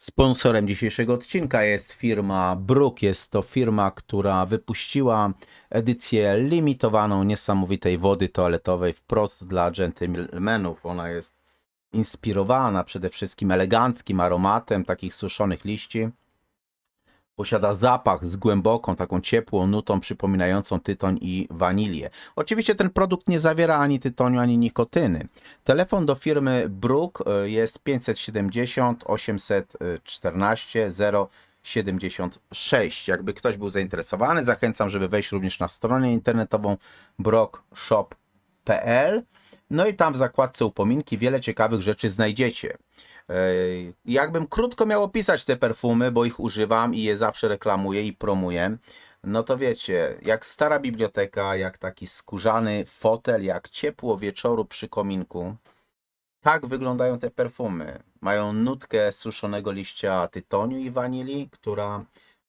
Sponsorem dzisiejszego odcinka jest firma Bruk. Jest to firma, która wypuściła edycję limitowaną niesamowitej wody toaletowej wprost dla dżentelmenów. Ona jest inspirowana przede wszystkim eleganckim aromatem takich suszonych liści. Posiada zapach z głęboką, taką ciepłą nutą przypominającą tytoń i wanilię. Oczywiście ten produkt nie zawiera ani tytoniu, ani nikotyny. Telefon do firmy Bruk jest 570 814 076. Jakby ktoś był zainteresowany, zachęcam, żeby wejść również na stronę internetową brokshop.pl. No i tam w zakładce upominki wiele ciekawych rzeczy znajdziecie. Jakbym krótko miał opisać te perfumy, bo ich używam i je zawsze reklamuję i promuję, no to wiecie, jak stara biblioteka, jak taki skórzany fotel, jak ciepło wieczoru przy kominku, tak wyglądają te perfumy. Mają nutkę suszonego liścia tytoniu i wanilii, która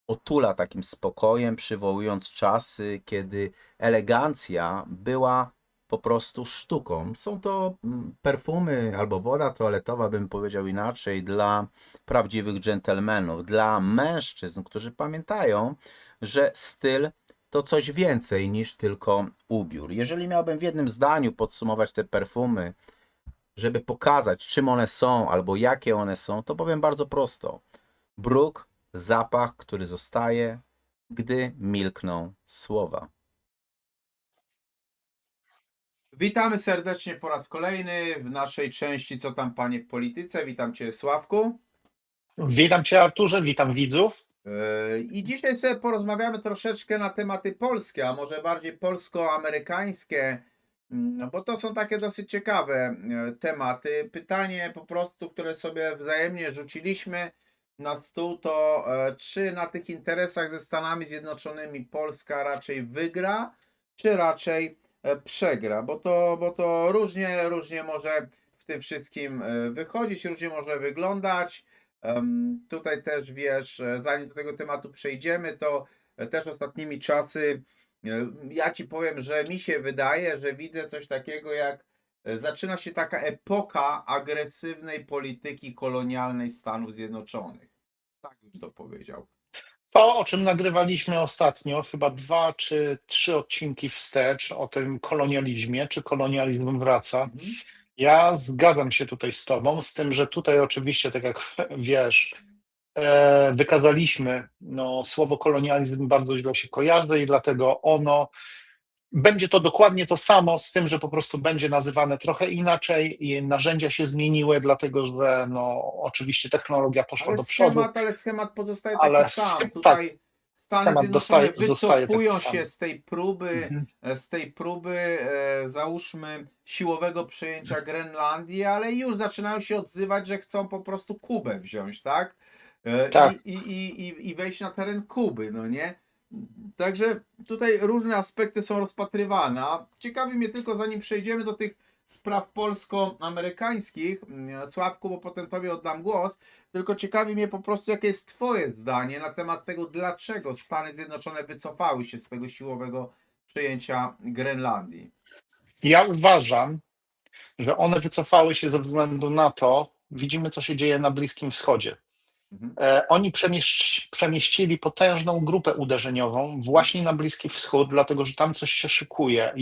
otula takim spokojem, przywołując czasy, kiedy elegancja była po prostu sztuką. Są to perfumy albo woda toaletowa, bym powiedział inaczej, dla prawdziwych dżentelmenów, dla mężczyzn, którzy pamiętają, że styl to coś więcej niż tylko ubiór. Jeżeli miałbym w jednym zdaniu podsumować te perfumy, żeby pokazać, czym one są albo jakie one są, to powiem bardzo prosto. Bruk, zapach, który zostaje, gdy milkną słowa. Witamy serdecznie po raz kolejny w naszej części Co tam panie w polityce. Witam Cię, Sławku. Witam Cię, Arturze, witam widzów. I dzisiaj sobie porozmawiamy troszeczkę na tematy polskie, a może bardziej polsko-amerykańskie, bo to są takie dosyć ciekawe tematy. Pytanie po prostu, które sobie wzajemnie rzuciliśmy na stół, to czy na tych interesach ze Stanami Zjednoczonymi Polska raczej wygra, czy raczej przegra, bo to różnie może w tym wszystkim wychodzić, różnie może wyglądać. Tutaj też wiesz, zanim do tego tematu przejdziemy, to też ostatnimi czasy ja Ci powiem, że mi się wydaje, że widzę coś takiego jak zaczyna się taka epoka agresywnej polityki kolonialnej Stanów Zjednoczonych. Tak bym to powiedział. To, o czym nagrywaliśmy ostatnio, chyba 2 czy 3 odcinki wstecz, o tym kolonializmie, czy kolonializm wraca. Mhm. Ja zgadzam się tutaj z Tobą, z tym, że tutaj oczywiście, tak jak wiesz, wykazaliśmy, no, słowo kolonializm bardzo źle się kojarzy i dlatego ono będzie to dokładnie to samo, z tym, że po prostu będzie nazywane trochę inaczej i narzędzia się zmieniły, dlatego że no, oczywiście technologia poszła do przodu, Ale schemat pozostaje taki ale sam. tak, Tutaj Stany schemat Zjednoczone zostaje taki wycofują sam. się Mhm. z tej próby, załóżmy, siłowego przejęcia Grenlandii, ale już zaczynają się odzywać, że chcą po prostu Kubę wziąć, tak? Tak, I wejść na teren Kuby, no nie? Także tutaj różne aspekty są rozpatrywane. A ciekawi mnie tylko, zanim przejdziemy do tych spraw polsko-amerykańskich, Sławku, bo potem Tobie oddam głos, tylko ciekawi mnie po prostu, jakie jest Twoje zdanie na temat tego, dlaczego Stany Zjednoczone wycofały się z tego siłowego przejęcia Grenlandii. ja uważam, że one wycofały się ze względu na to, widzimy, co się dzieje na Bliskim Wschodzie. Mhm. Oni przemieścili potężną grupę uderzeniową właśnie na Bliski Wschód, dlatego że tam coś się szykuje.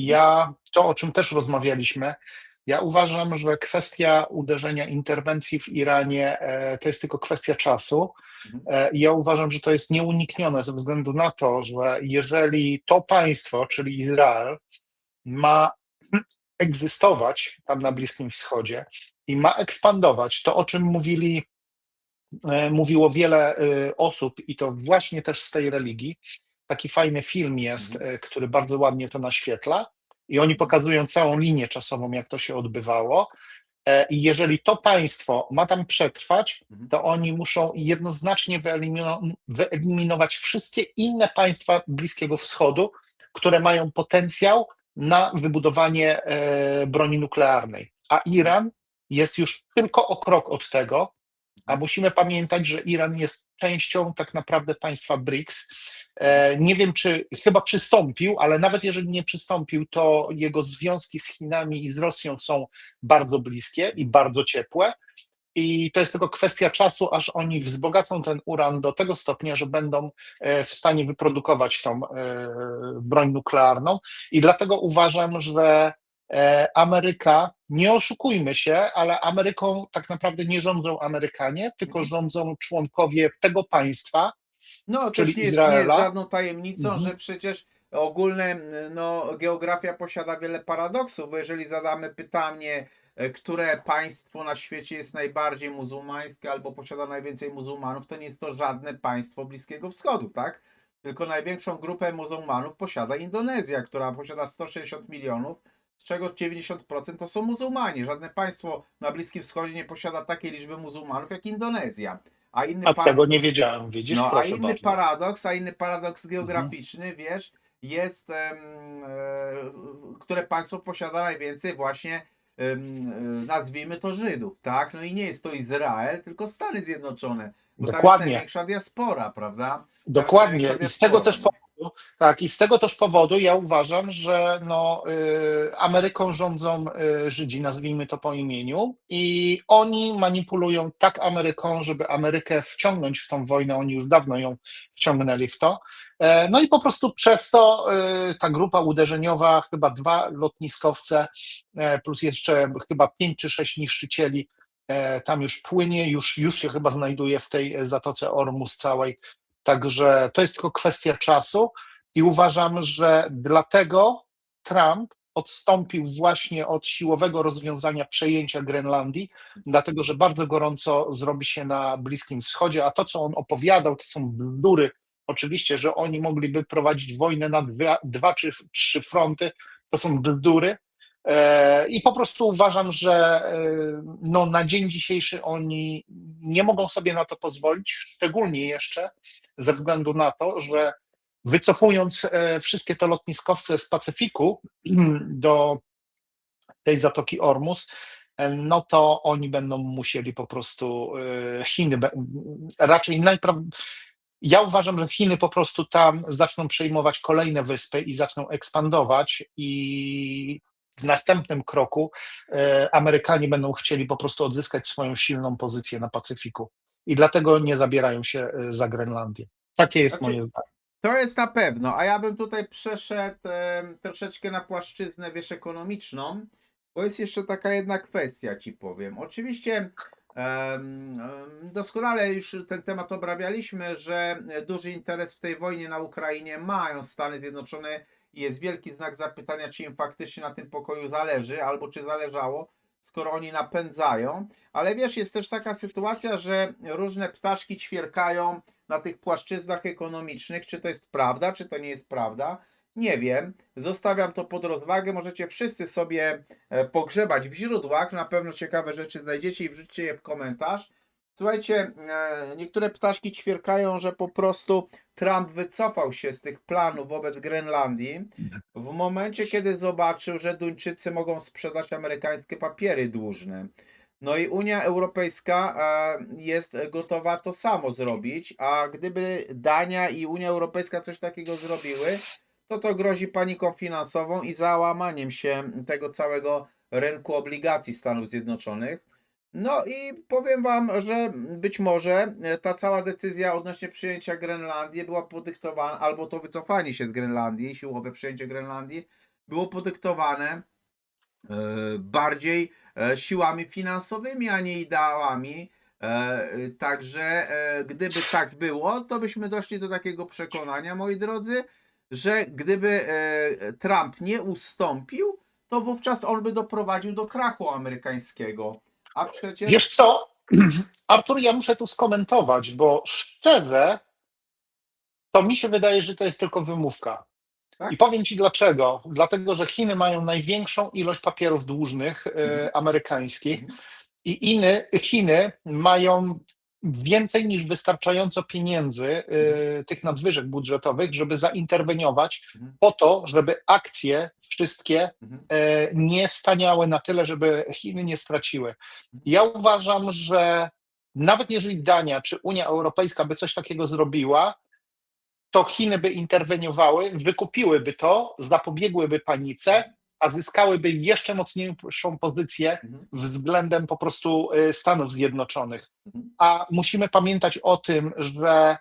To, o czym też rozmawialiśmy, ja uważam, że kwestia uderzenia, interwencji w Iranie to jest tylko kwestia czasu. Mhm. Ja uważam, że to jest nieuniknione ze względu na to, że jeżeli to państwo, czyli Izrael, ma egzystować tam na Bliskim Wschodzie i ma ekspandować, to o czym mówiło wiele osób i to właśnie też z tej religii. Taki fajny film jest, Mhm. który bardzo ładnie to naświetla i oni pokazują całą linię czasową, jak to się odbywało. I jeżeli to państwo ma tam przetrwać, Mhm. to oni muszą jednoznacznie wyeliminować wszystkie inne państwa Bliskiego Wschodu, które mają potencjał na wybudowanie broni nuklearnej. A Iran jest już tylko o krok od tego, a musimy pamiętać, że Iran jest częścią tak naprawdę państwa BRICS. Nie wiem, czy chyba przystąpił, ale nawet jeżeli nie przystąpił, to jego związki z Chinami i z Rosją są bardzo bliskie i bardzo ciepłe. i to jest tylko kwestia czasu, aż oni wzbogacą ten uran do tego stopnia, że będą w stanie wyprodukować tą broń nuklearną. I dlatego uważam, że Ameryka, nie oszukujmy się, ale Ameryką tak naprawdę nie rządzą Amerykanie, tylko Mhm. rządzą członkowie tego państwa, No, też czyli nie jest Izraela. żadną tajemnicą, Mhm. że przecież ogólnie no, geografia posiada wiele paradoksów, bo jeżeli zadamy pytanie, które państwo na świecie jest najbardziej muzułmańskie albo posiada najwięcej muzułmanów, to nie jest to żadne państwo Bliskiego Wschodu, tak? Tylko największą grupę muzułmanów posiada Indonezja, która posiada 160 milionów, z czego 90% to są muzułmanie. Żadne państwo na Bliskim Wschodzie nie posiada takiej liczby muzułmanów jak Indonezja. A inny A pa- tego nie wiedziałem, widzisz? no, Proszę bardzo. a inny paradoks Mhm. geograficzny, wiesz, jest, które państwo posiada najwięcej właśnie, nazwijmy to Żydów, tak? No i nie jest to Izrael, tylko Stany Zjednoczone, bo tam jest Dokładnie. największa diaspora, prawda? Tam jest Dokładnie. największa I z tego diaspora, też nie? powodu, tak, i z tego też powodu ja uważam, że no, Ameryką rządzą Żydzi, nazwijmy to po imieniu, i oni manipulują tak Ameryką, żeby Amerykę wciągnąć w tą wojnę. Oni już dawno ją wciągnęli w to. No i po prostu przez to ta grupa uderzeniowa, chyba 2 lotniskowce, plus jeszcze chyba 5 czy 6 niszczycieli, tam już płynie, już się chyba znajduje w tej Zatoce Ormus całej. Także to jest tylko kwestia czasu i uważam, że dlatego Trump odstąpił właśnie od siłowego rozwiązania przejęcia Grenlandii, dlatego że bardzo gorąco zrobi się na Bliskim Wschodzie, a to, co on opowiadał, to są bzdury. Oczywiście, że oni mogliby prowadzić wojnę na dwa czy trzy fronty, to są bzdury. I po prostu uważam, że no, na dzień dzisiejszy oni nie mogą sobie na to pozwolić, szczególnie jeszcze ze względu na to, że wycofując wszystkie te lotniskowce z Pacyfiku do tej Zatoki Ormus, no to oni będą musieli po prostu Chiny, raczej ja uważam, że Chiny po prostu tam zaczną przejmować kolejne wyspy i zaczną ekspandować i w następnym kroku Amerykanie będą chcieli po prostu odzyskać swoją silną pozycję na Pacyfiku. I dlatego nie zabierają się za Grenlandię. Takie jest Znaczy, moje zdanie. to jest na pewno, a ja bym tutaj przeszedł troszeczkę na płaszczyznę, wiesz, ekonomiczną, bo jest jeszcze taka jedna kwestia, ci powiem. Oczywiście doskonale już ten temat obrabialiśmy, że duży interes w tej wojnie na Ukrainie mają Stany Zjednoczone i jest wielki znak zapytania, czy im faktycznie na tym pokoju zależy, albo czy zależało, skoro oni napędzają. Ale wiesz, jest też taka sytuacja, że różne ptaszki ćwierkają na tych płaszczyznach ekonomicznych. Czy to jest prawda, czy to nie jest prawda? Nie wiem. Zostawiam to pod rozwagę. Możecie wszyscy sobie pogrzebać w źródłach. Na pewno ciekawe rzeczy znajdziecie i wrzućcie je w komentarz. Słuchajcie, niektóre ptaszki ćwierkają, że po prostu Trump wycofał się z tych planów wobec Grenlandii w momencie, kiedy zobaczył, że Duńczycy mogą sprzedać amerykańskie papiery dłużne. No i Unia Europejska jest gotowa to samo zrobić, a gdyby Dania i Unia Europejska coś takiego zrobiły, to grozi paniką finansową i załamaniem się tego całego rynku obligacji Stanów Zjednoczonych. No i powiem Wam, że być może ta cała decyzja odnośnie przyjęcia Grenlandii była podyktowana, albo to wycofanie się z Grenlandii, siłowe przyjęcie Grenlandii, było podyktowane bardziej siłami finansowymi, a nie ideałami. Także gdyby tak było, to byśmy doszli do takiego przekonania, moi drodzy, że gdyby Trump nie ustąpił, to wówczas on by doprowadził do krachu amerykańskiego. A przecież Wiesz co, Artur, ja muszę tu skomentować, bo szczerze, to mi się wydaje, że to jest tylko wymówka. I tak? powiem Ci dlaczego. Dlatego, że Chiny mają największą ilość papierów dłużnych Mhm, amerykańskich mhm, i Chiny mają więcej niż wystarczająco pieniędzy, mhm, tych nadwyżek budżetowych, żeby zainterweniować mhm, po to, żeby akcje wszystkie mhm, nie staniały na tyle, żeby Chiny nie straciły. mhm. Ja uważam, że nawet jeżeli Dania czy Unia Europejska by coś takiego zrobiła, to Chiny by interweniowały, wykupiłyby to, zapobiegłyby panice, a zyskałyby jeszcze mocniejszą pozycję Mhm. względem po prostu Stanów Zjednoczonych. Mhm. A musimy pamiętać o tym, że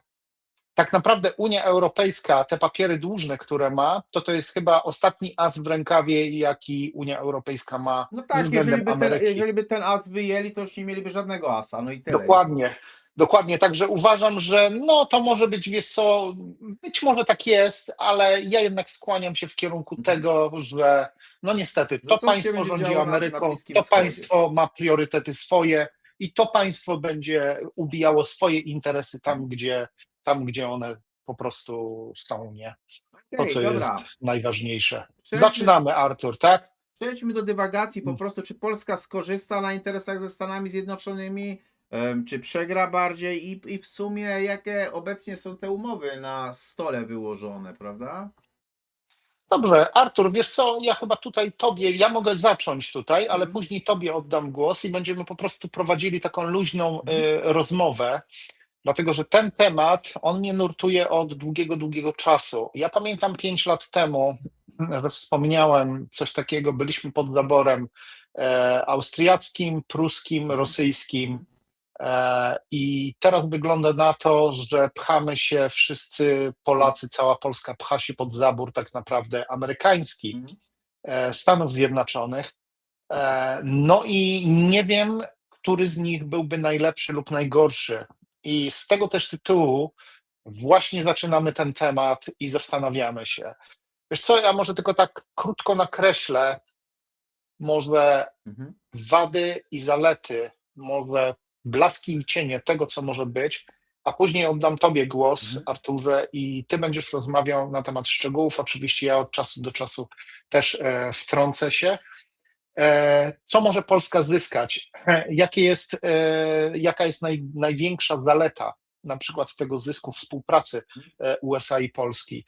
tak naprawdę Unia Europejska, te papiery dłużne, które ma, to jest chyba ostatni as w rękawie, jaki Unia Europejska ma No tak, względem Ameryki. jeżeli by ten as wyjęli, to już nie mieliby żadnego asa, no i tyle. Dokładnie, dokładnie. Także uważam, że no to może być, wiesz co, być może tak jest, ale ja jednak skłaniam się w kierunku tego, że no niestety Że to coś się państwo będzie rządzi działo na Ameryką, Bliskim to Wschodzie. państwo ma priorytety swoje i to państwo będzie ubijało swoje interesy tam, gdzie one po prostu są, nie? To, Okej, co jest dobra. najważniejsze. Przejdźmy, Zaczynamy, Artur, tak? Przejdźmy do dywagacji po prostu, czy Polska skorzysta na interesach ze Stanami Zjednoczonymi, czy przegra bardziej i w sumie jakie obecnie są te umowy na stole wyłożone, prawda? Dobrze, Artur, wiesz co, ja chyba tutaj tobie, ja mogę zacząć tutaj, ale Mhm. później tobie oddam głos i będziemy po prostu prowadzili taką luźną Mhm. rozmowę, dlatego że ten temat, on mnie nurtuje od długiego, długiego czasu. Ja pamiętam 5 lat temu, że wspomniałem coś takiego, byliśmy pod zaborem austriackim, pruskim, rosyjskim. Mhm. I teraz wygląda na to, że pchamy się wszyscy Polacy, cała Polska pcha się pod zabór tak naprawdę amerykański Mhm. Stanów Zjednoczonych. No i nie wiem, który z nich byłby najlepszy lub najgorszy. I z tego też tytułu właśnie zaczynamy ten temat i zastanawiamy się. Wiesz co, ja może tylko tak krótko nakreślę, może Mhm. wady i zalety, może blaski i cienie tego, co może być, a później oddam Tobie głos, Mhm. Arturze, i Ty będziesz rozmawiał na temat szczegółów. Oczywiście ja od czasu do czasu też wtrącę się. Co może Polska zyskać? Jaka jest największa zaleta na przykład tego zysku współpracy USA i Polski?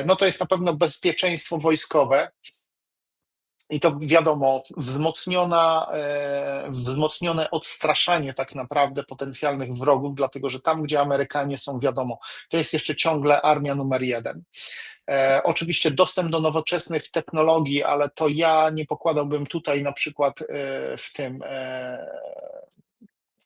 No to jest na pewno bezpieczeństwo wojskowe, i to wiadomo, wzmocnione odstraszanie tak naprawdę potencjalnych wrogów, dlatego że tam, gdzie Amerykanie są, wiadomo, to jest jeszcze ciągle armia numer jeden. Oczywiście dostęp do nowoczesnych technologii, ale to ja nie pokładałbym tutaj na przykład w tym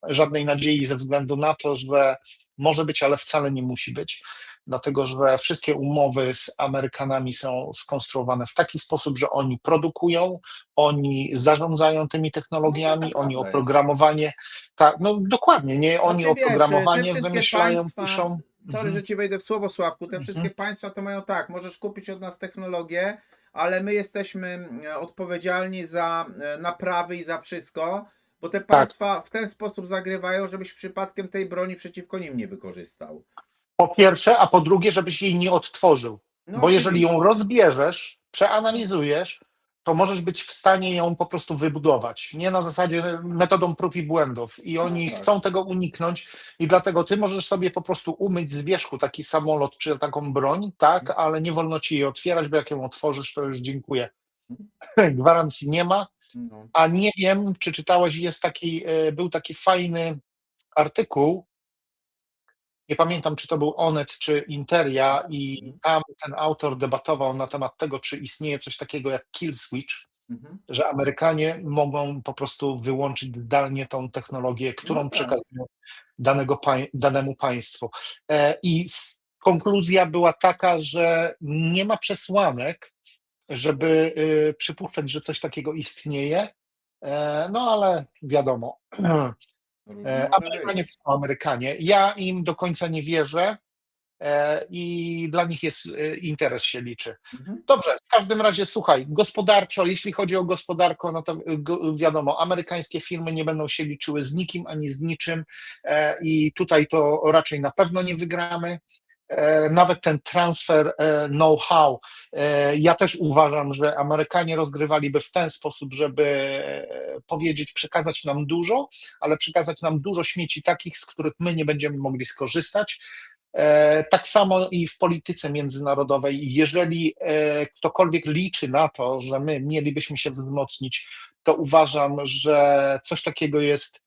żadnej nadziei ze względu na to, że może być, ale wcale nie musi być, dlatego że wszystkie umowy z Amerykanami są skonstruowane w taki sposób, że oni produkują, oni zarządzają tymi No to technologiami, tak oni prawda jest. oprogramowanie, tak, no dokładnie, nie, oni Znaczy wiesz, te oprogramowanie wszystkie wymyślają, państwa, piszą. sorry, że ci wejdę w słowo, Sławku, te wszystkie Mhm. państwa to mają tak, możesz kupić od nas technologię, ale my jesteśmy odpowiedzialni za naprawy i za wszystko, bo te Tak, państwa w ten sposób zagrywają, żebyś przypadkiem tej broni przeciwko nim nie wykorzystał. po pierwsze, a po drugie, żebyś jej nie odtworzył. No Bo jeżeli ją oczywiście. rozbierzesz, No, przeanalizujesz, to możesz być w stanie ją po prostu wybudować. Nie na zasadzie metodą prób i błędów. I no oni tak. chcą tego uniknąć, i dlatego ty możesz sobie po prostu umyć z wierzchu taki samolot czy taką broń, tak, ale nie wolno ci jej otwierać, bo jak ją otworzysz, to już dziękuję. Gwarancji nie ma. No. A nie wiem, czy czytałeś, był taki fajny artykuł, nie pamiętam, czy to był Onet, czy Interia, i Mhm. tam ten autor debatował na temat tego, czy istnieje coś takiego jak kill switch, Mhm. że Amerykanie mogą po prostu wyłączyć zdalnie tą technologię, No którą tak. przekazują danemu państwu. I konkluzja była taka, że nie ma przesłanek, żeby przypuszczać, że coś takiego istnieje, no ale wiadomo. Różnie może Amerykanie być. to są Amerykanie. Ja im do końca nie wierzę, i dla nich jest interes się liczy. Mhm. Dobrze, w każdym razie słuchaj, gospodarczo, jeśli chodzi o gospodarkę, no to wiadomo, amerykańskie firmy nie będą się liczyły z nikim ani z niczym, i tutaj to raczej na pewno nie wygramy. Nawet ten transfer know-how, ja też uważam, że Amerykanie rozgrywaliby w ten sposób, żeby powiedzieć, przekazać nam dużo, ale przekazać nam dużo śmieci takich, z których my nie będziemy mogli skorzystać. Tak samo i w polityce międzynarodowej. Jeżeli ktokolwiek liczy na to, że my mielibyśmy się wzmocnić, to uważam, że coś takiego jest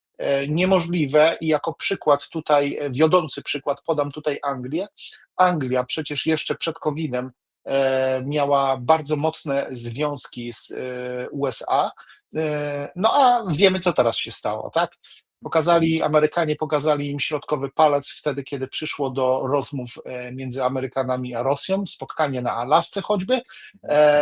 niemożliwe, i jako przykład tutaj, wiodący przykład podam tutaj Anglię. Anglia przecież jeszcze przed COVID-em miała bardzo mocne związki z USA. No a wiemy, co teraz się stało, tak? Amerykanie pokazali im środkowy palec wtedy, kiedy przyszło do rozmów między Amerykanami a Rosją, spotkanie na Alasce choćby.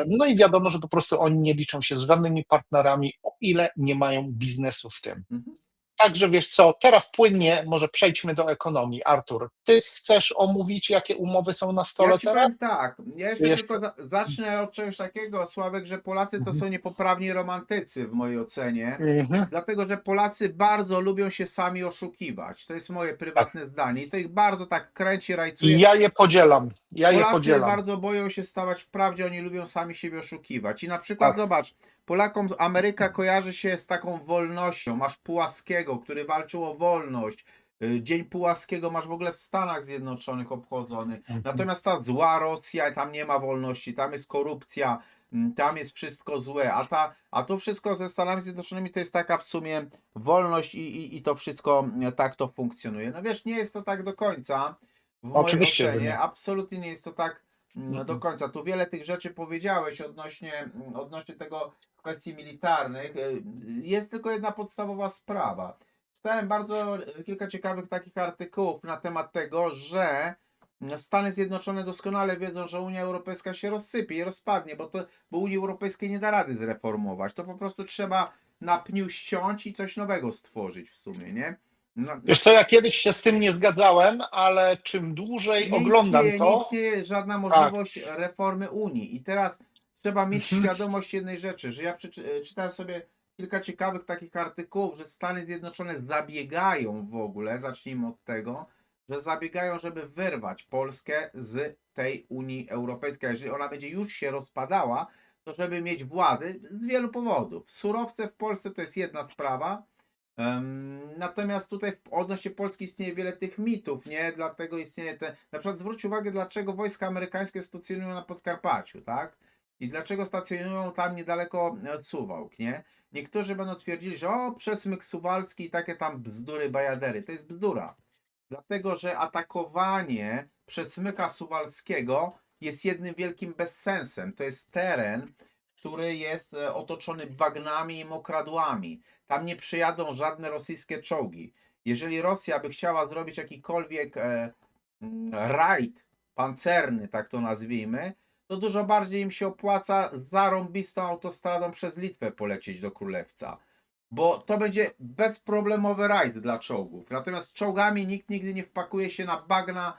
No i wiadomo, że po prostu oni nie liczą się z żadnymi partnerami, o ile nie mają biznesu w tym. Mhm. Także wiesz co, teraz płynnie może przejdźmy do ekonomii. Artur, ty chcesz omówić, jakie umowy są na Ja stole ci teraz? powiem tak, ja jeszcze Jeszcze. tylko zacznę od czegoś takiego, Sławek, że Polacy to Mhm. są niepoprawni romantycy w mojej ocenie, Mhm. dlatego że Polacy bardzo lubią się sami oszukiwać. To jest moje Tak. prywatne zdanie i to ich bardzo tak kręci, I rajcuje. ja je podzielam. Polacy bardzo boją się stawać w prawdzie, oni lubią sami siebie oszukiwać. I na przykład Tak. zobacz, Polakom Ameryka kojarzy się z taką wolnością. Masz Pułaskiego, który walczył o wolność. Dzień Pułaskiego masz w ogóle w Stanach Zjednoczonych obchodzony. Mhm. Natomiast ta zła Rosja, tam nie ma wolności, tam jest korupcja, tam jest wszystko złe. A to wszystko ze Stanami Zjednoczonymi to jest taka w sumie wolność i to wszystko tak to funkcjonuje. No wiesz, nie jest to tak do końca. W mojej Oczywiście, że ocenie nie. absolutnie nie jest to tak do Mhm. końca. Tu wiele tych rzeczy powiedziałeś odnośnie tego kwestii militarnych. Jest tylko jedna podstawowa sprawa. Czytałem bardzo kilka ciekawych takich artykułów na temat tego, że Stany Zjednoczone doskonale wiedzą, że Unia Europejska się rozsypie i rozpadnie, bo Unii Europejskiej nie da rady zreformować. To po prostu trzeba na pniu ściąć i coś nowego stworzyć w sumie, nie? Wiesz co, ja kiedyś się z tym nie zgadzałem, ale czym dłużej oglądam Nie to, istnieje żadna tak. możliwość reformy Unii. I teraz trzeba mieć Mhm. świadomość jednej rzeczy, że ja czytałem sobie kilka ciekawych takich artykułów, że Stany Zjednoczone zabiegają w ogóle, zacznijmy od tego, że zabiegają, żeby wyrwać Polskę z tej Unii Europejskiej. Jeżeli ona będzie już się rozpadała, to żeby mieć władzę z wielu powodów. Surowce w Polsce to jest jedna sprawa. Natomiast tutaj odnośnie Polski istnieje wiele tych mitów, nie? Dlatego istnieje na przykład zwróć uwagę, dlaczego wojska amerykańskie stacjonują na Podkarpaciu, tak? I dlaczego stacjonują tam niedaleko Suwałk, nie? Niektórzy będą twierdzili, że przesmyk suwalski i takie tam bzdury, bajadery. To jest bzdura. Dlatego, że atakowanie przesmyka suwalskiego jest jednym wielkim bezsensem. To jest teren, który jest otoczony bagnami i mokradłami. Tam nie przyjadą żadne rosyjskie czołgi. Jeżeli Rosja by chciała zrobić jakikolwiek rajd pancerny, tak to nazwijmy, to dużo bardziej im się opłaca zarąbistą autostradą przez Litwę polecieć do Królewca. Bo to będzie bezproblemowy rajd dla czołgów. Natomiast czołgami nikt nigdy nie wpakuje się na bagna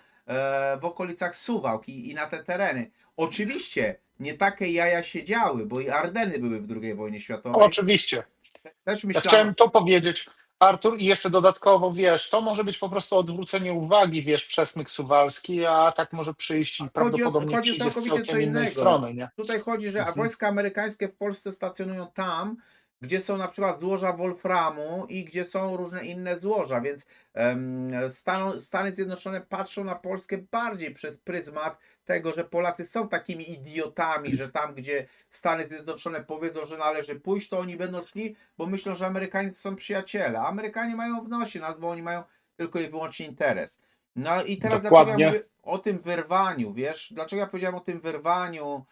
w okolicach Suwałk i na te tereny. Oczywiście nie takie jaja się działy, bo i Ardeny były w II wojnie światowej. Oczywiście. Też Ja myślano, chciałem to powiedzieć, Artur, i jeszcze dodatkowo, wiesz, to może być po prostu odwrócenie uwagi, wiesz, przesmyk suwalski, a tak może przyjść i prawdopodobnie chodzi o przyjdzie z całkowicie co całkiem innej innego. strony, nie? Tutaj chodzi, że Mhm. wojska amerykańskie w Polsce stacjonują tam, gdzie są na przykład złoża wolframu i gdzie są różne inne złoża, więc Stany Zjednoczone patrzą na Polskę bardziej przez pryzmat tego, że Polacy są takimi idiotami, że tam, gdzie Stany Zjednoczone powiedzą, że należy pójść, to oni będą szli, bo myślą, że Amerykanie to są przyjaciele. A Amerykanie mają w nosie nas, bo oni mają tylko i wyłącznie interes. No i teraz dlaczego ja Dokładnie. mówię o tym wyrwaniu, wiesz? Dlaczego ja powiedziałem o tym wyrwaniu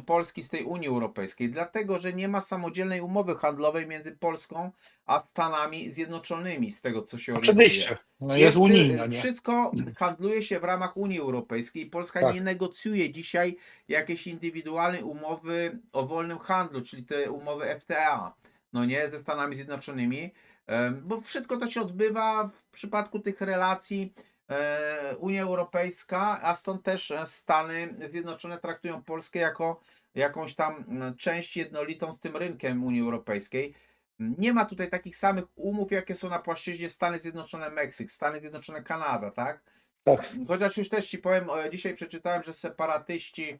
Polski z tej Unii Europejskiej? Dlatego, że nie ma samodzielnej umowy handlowej między Polską a Stanami Zjednoczonymi, z tego co się orientuję. Oczywiście. No jest unijna, nie? Wszystko handluje się w ramach Unii Europejskiej. Polska nie Tak. negocjuje dzisiaj jakiejś indywidualnej umowy o wolnym handlu, czyli te umowy FTA, no nie, ze Stanami Zjednoczonymi, bo wszystko to się odbywa w przypadku tych relacji Unia Europejska, a stąd też Stany Zjednoczone traktują Polskę jako jakąś tam część jednolitą z tym rynkiem Unii Europejskiej. Nie ma tutaj takich samych umów, jakie są na płaszczyźnie Stany Zjednoczone Meksyk, Stany Zjednoczone Kanada, tak? Tak. Chociaż już też ci powiem, dzisiaj przeczytałem, że separatyści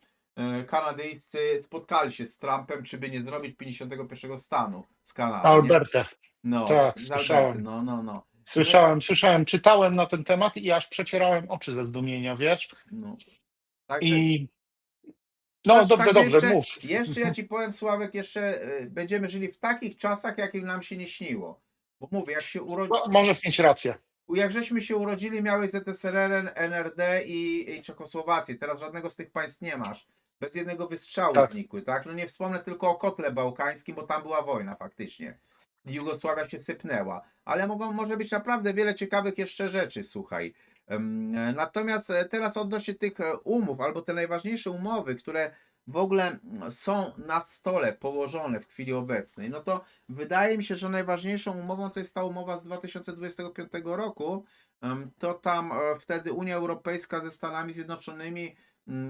kanadyjscy spotkali się z Trumpem, czy by nie zrobić 51 stanu z Kanady, nie? Alberta. No, Tak, z Alberty, słyszałem. no. Słyszałem, czytałem na ten temat i aż przecierałem oczy ze zdumienia, wiesz? No. Także I no dobrze, także dobrze, mów. jeszcze ja ci powiem, Sławek, jeszcze będziemy żyli w takich czasach, jakim nam się nie śniło. Bo mówię, No, możesz mieć rację. jak żeśmy się urodzili, miałeś ZSRR, NRD i Czechosłowację. Teraz żadnego z tych państw nie masz. Bez jednego wystrzału Tak. znikły, tak? No nie wspomnę tylko o kotle bałkańskim, bo tam była wojna faktycznie. Jugosławia się sypnęła. Ale może być naprawdę wiele ciekawych jeszcze rzeczy, słuchaj. Natomiast teraz odnośnie tych umów, albo te najważniejsze umowy, które w ogóle są na stole położone w chwili obecnej, no to wydaje mi się, że najważniejszą umową to jest ta umowa z 2025 roku. To tam wtedy Unia Europejska ze Stanami Zjednoczonymi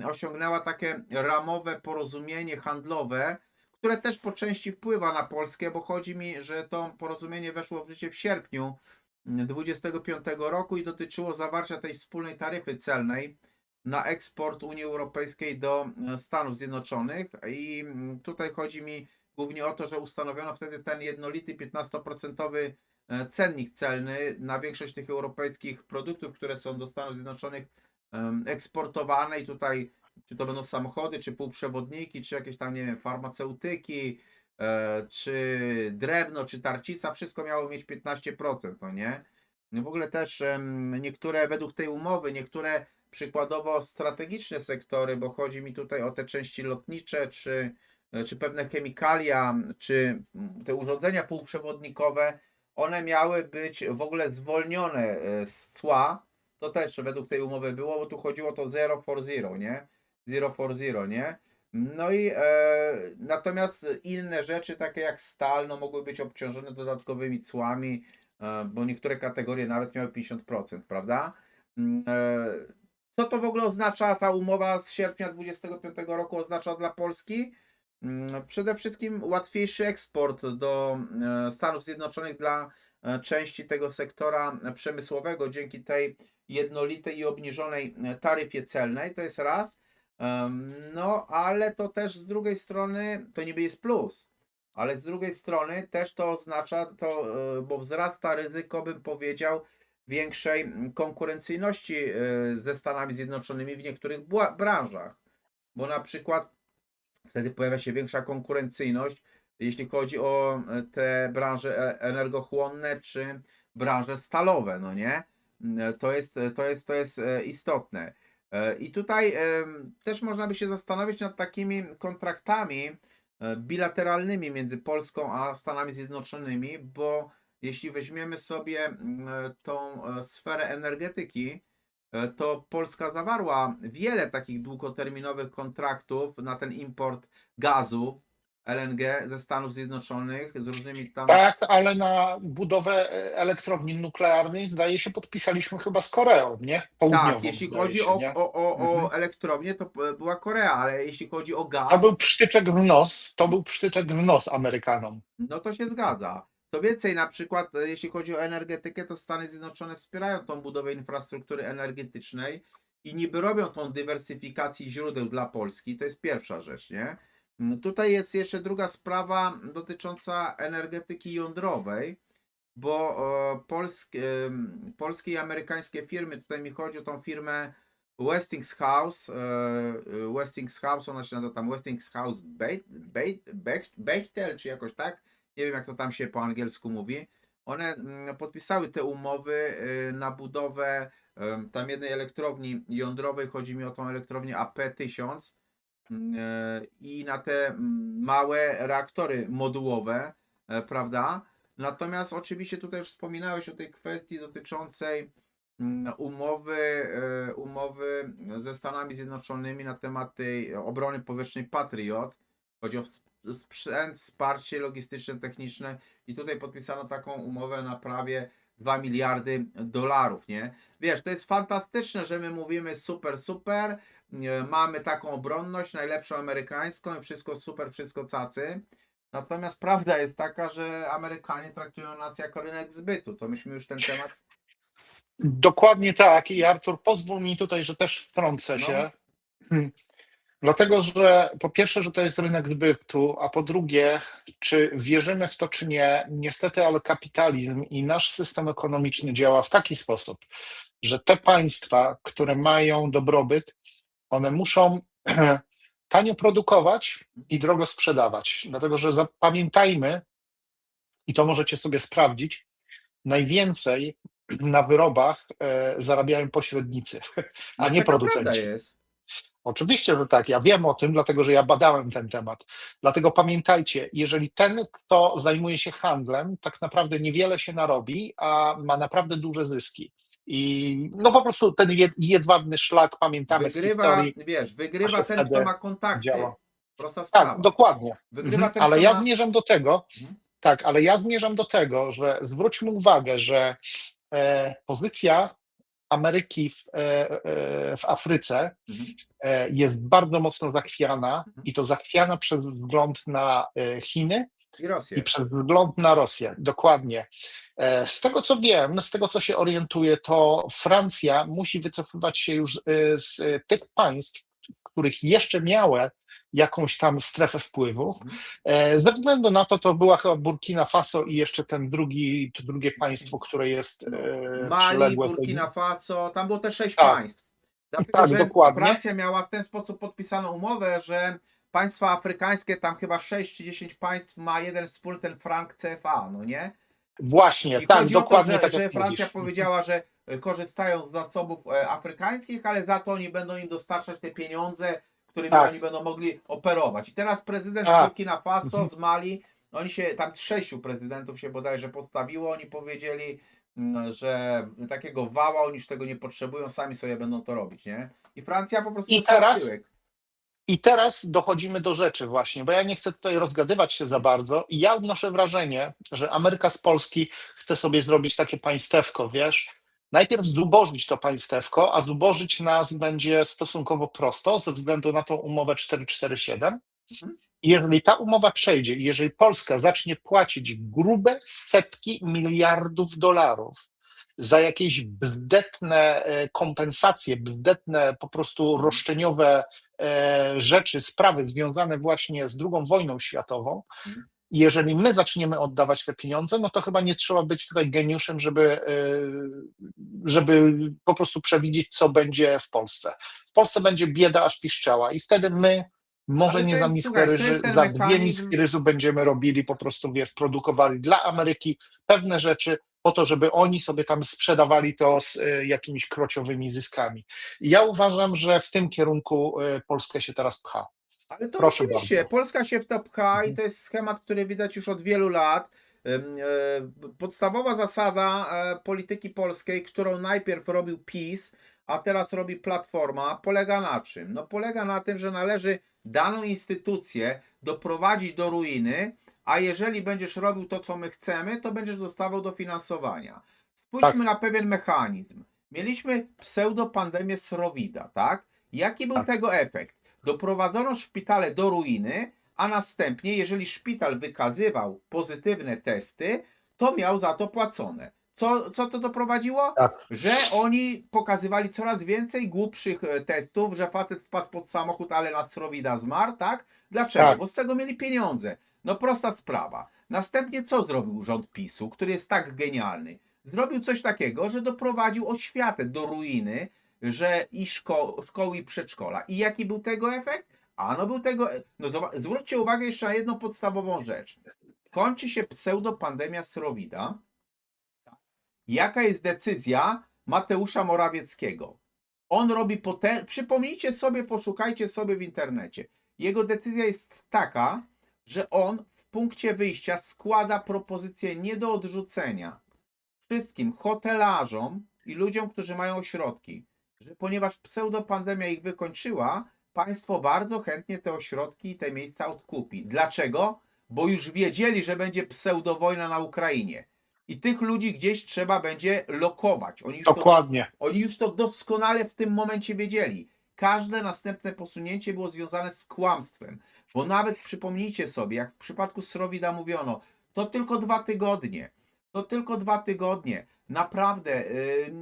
osiągnęła takie ramowe porozumienie handlowe, które też po części wpływa na Polskę, bo chodzi mi, że to porozumienie weszło w życie w sierpniu 2025 roku i dotyczyło zawarcia tej wspólnej taryfy celnej na eksport Unii Europejskiej do Stanów Zjednoczonych. I tutaj chodzi mi głównie o to, że ustanowiono wtedy ten jednolity 15% cennik celny na większość tych europejskich produktów, które są do Stanów Zjednoczonych eksportowane i tutaj czy to będą samochody, czy półprzewodniki, czy jakieś tam, nie wiem, farmaceutyki, czy drewno, czy tarcica, wszystko miało mieć 15%, no nie? No w ogóle też niektóre, według tej umowy, niektóre przykładowo strategiczne sektory, bo chodzi mi tutaj o te części lotnicze, czy pewne chemikalia, czy te urządzenia półprzewodnikowe, one miały być w ogóle zwolnione z cła. To też według tej umowy było, bo tu chodziło to zero for zero, nie? Zero for zero, nie? No i natomiast inne rzeczy, takie jak stal, no mogły być obciążone dodatkowymi cłami, bo niektóre kategorie nawet miały 50%, prawda? Co to w ogóle oznacza ta umowa z sierpnia 2025 roku oznacza dla Polski? Przede wszystkim łatwiejszy eksport do Stanów Zjednoczonych dla części tego sektora przemysłowego dzięki tej jednolitej i obniżonej taryfie celnej, to jest raz. No, ale to też z drugiej strony to niby jest plus, ale z drugiej strony też to oznacza to, bo wzrasta ryzyko, bym powiedział, większej konkurencyjności ze Stanami Zjednoczonymi w niektórych branżach, bo na przykład wtedy pojawia się większa konkurencyjność, jeśli chodzi o te branże energochłonne czy branże stalowe, no nie? To jest istotne. I tutaj też można by się zastanowić nad takimi kontraktami bilateralnymi między Polską a Stanami Zjednoczonymi, bo jeśli weźmiemy sobie tą sferę energetyki, to Polska zawarła wiele takich długoterminowych kontraktów na ten import gazu LNG ze Stanów Zjednoczonych z różnymi tam. Tak, ale na budowę elektrowni nuklearnej zdaje się podpisaliśmy chyba z Koreą, nie? Tak, Południową jeśli zdaje chodzi się, o, nie? o, o, Mhm. o elektrownię, to była Korea, ale jeśli chodzi o To gaz, był psztyczek w nos, to był psztyczek w nos Amerykanom. no to się zgadza. Co więcej, na przykład jeśli chodzi o energetykę, to Stany Zjednoczone wspierają tą budowę infrastruktury energetycznej i niby robią tą dywersyfikację źródeł dla Polski. To jest pierwsza rzecz, nie? Tutaj jest jeszcze druga sprawa dotycząca energetyki jądrowej, bo polskie i amerykańskie firmy, tutaj mi chodzi o tą firmę Westinghouse, Westinghouse, ona się nazywa tam Westinghouse Bechtel, czy jakoś tak, nie wiem jak to tam się po angielsku mówi, one podpisały te umowy na budowę tam jednej elektrowni jądrowej, chodzi mi o tą elektrownię AP1000 i na te małe reaktory modułowe, prawda? Natomiast oczywiście tutaj już wspominałeś o tej kwestii dotyczącej umowy ze Stanami Zjednoczonymi na temat tej obrony powietrznej Patriot. Chodzi o sprzęt, wsparcie logistyczne, techniczne i tutaj podpisano taką umowę na prawie 2 miliardy dolarów, nie? Wiesz, to jest fantastyczne, że my mówimy super, super, mamy taką obronność, najlepszą amerykańską i wszystko super, wszystko cacy. Natomiast prawda jest taka, że Amerykanie traktują nas jako rynek zbytu. To myśmy już ten temat. Dokładnie tak. I Artur, pozwól mi tutaj, że też wtrącę No, się. Dlatego, że po pierwsze, że to jest rynek zbytu, a po drugie, czy wierzymy w to, czy nie, niestety, ale kapitalizm i nasz system ekonomiczny działa w taki sposób, że te państwa, które mają dobrobyt, one muszą tanio produkować i drogo sprzedawać. Dlatego, że zapamiętajmy, i to możecie sobie sprawdzić, najwięcej na wyrobach zarabiają pośrednicy, a no nie taka prawda producenci. jest. Oczywiście, że tak. Ja wiem o tym, dlatego że ja badałem ten temat. Dlatego pamiętajcie, jeżeli ten, kto zajmuje się handlem, tak naprawdę niewiele się narobi, a ma naprawdę duże zyski. I no po prostu ten jedwabny szlak pamiętamy z Wygrywa, historii, wiesz, co wygrywa się ten, kto wtedy ma kontakty. działo. Prosta Tak, sprawa. dokładnie. Wygrywa ten, Ale kto ja ma. zmierzam do tego, Mhm. tak, ale ja zmierzam do tego, że zwróćmy uwagę, że pozycja Ameryki w Afryce Mhm. jest bardzo mocno zachwiana Mhm. i to zachwiana przez wzgląd na Chiny I i Rosję. przez wzgląd na Rosję. Dokładnie. Z tego co wiem, z tego co się orientuję, to Francja musi wycofywać się już z tych państw, których jeszcze miały jakąś tam strefę wpływów. Mhm. Ze względu na to, to była chyba Burkina Faso i jeszcze to drugie państwo, które jest No. Mali, przyległe. Burkina Faso, tam było te 6 państw. Tak, Dlatego, tak, że dokładnie. Francja miała w ten sposób podpisaną umowę, że państwa afrykańskie, tam chyba 6 czy 10 państw ma jeden wspólny ten frank CFA, no nie? Właśnie, I tak, chodzi o to, dokładnie że, tak jak że Francja mówisz. powiedziała, że korzystają z zasobów afrykańskich, ale za to oni będą im dostarczać te pieniądze, którymi oni Tak, będą mogli operować. I teraz prezydent z a, Burkina Faso, mhm. z Mali, oni się, tam 6 prezydentów się bodajże postawiło, oni powiedzieli, że takiego wała oni już tego nie potrzebują, sami sobie będą to robić, nie? I Francja po prostu I dostała w teraz, tyłek. I teraz dochodzimy do rzeczy właśnie, bo ja nie chcę tutaj rozgadywać się za bardzo i ja odnoszę wrażenie, że Ameryka z Polski chce sobie zrobić takie państewko, wiesz, najpierw zubożyć to państewko, a zubożyć nas będzie stosunkowo prosto ze względu na tą umowę 447. Mhm. I jeżeli ta umowa przejdzie i jeżeli Polska zacznie płacić grube setki miliardów dolarów za jakieś bzdetne kompensacje, bzdetne po prostu Mhm. roszczeniowe rzeczy, sprawy związane właśnie z II wojną światową, Mhm. i jeżeli my zaczniemy oddawać te pieniądze, no to chyba nie trzeba być tutaj geniuszem, żeby po prostu przewidzieć, co będzie w Polsce. W Polsce będzie bieda aż piszczała i wtedy my może Ale to nie za jest, miskę słuchaj, to jest ryży, ten za dwie mechanizm. miski ryżu będziemy robili, po prostu wiesz, produkowali dla Ameryki pewne rzeczy po to, żeby oni sobie tam sprzedawali to z jakimiś krociowymi zyskami. I ja uważam, że w tym kierunku Polskę się teraz pcha. Ale to Proszę oczywiście, bardzo. Polska się w to pcha i Mhm. to jest schemat, który widać już od wielu lat. Podstawowa zasada polityki polskiej, którą najpierw robił PiS, a teraz robi Platforma, polega na czym? No polega na tym, że należy daną instytucję doprowadzić do ruiny, a jeżeli będziesz robił to, co my chcemy, to będziesz dostawał dofinansowania. Spójrzmy Tak, na pewien mechanizm. Mieliśmy pseudopandemię Srowida, tak? Jaki był tak, tego efekt? Doprowadzono szpitale do ruiny, a następnie, jeżeli szpital wykazywał pozytywne testy, to miał za to płacone. Co to doprowadziło? tak, Że oni pokazywali coraz więcej głupszych testów, że facet wpadł pod samochód, ale na Strowida zmarł, tak? Dlaczego? tak. Bo z tego mieli pieniądze. No prosta sprawa. Następnie co zrobił rząd PiSu, który jest tak genialny? Zrobił coś takiego, że doprowadził oświatę do ruiny, że i szkoły i przedszkola. I jaki był tego efekt? A no był tego. No zwróćcie uwagę jeszcze na jedną podstawową rzecz. Kończy się pseudopandemia Srowida. Jaka jest decyzja Mateusza Morawieckiego? On robi Przypomnijcie sobie, poszukajcie sobie w internecie. Jego decyzja jest taka, że on w punkcie wyjścia składa propozycję nie do odrzucenia wszystkim hotelarzom i ludziom, którzy mają ośrodki, że ponieważ pseudopandemia ich wykończyła, państwo bardzo chętnie te ośrodki i te miejsca odkupi. Dlaczego? Bo już wiedzieli, że będzie pseudowojna na Ukrainie. I tych ludzi gdzieś trzeba będzie lokować. Dokładnie. Oni już to doskonale w tym momencie wiedzieli. Każde następne posunięcie było związane z kłamstwem. Bo nawet przypomnijcie sobie, jak w przypadku Srowida mówiono, to tylko 2 tygodnie. To tylko 2 tygodnie. Naprawdę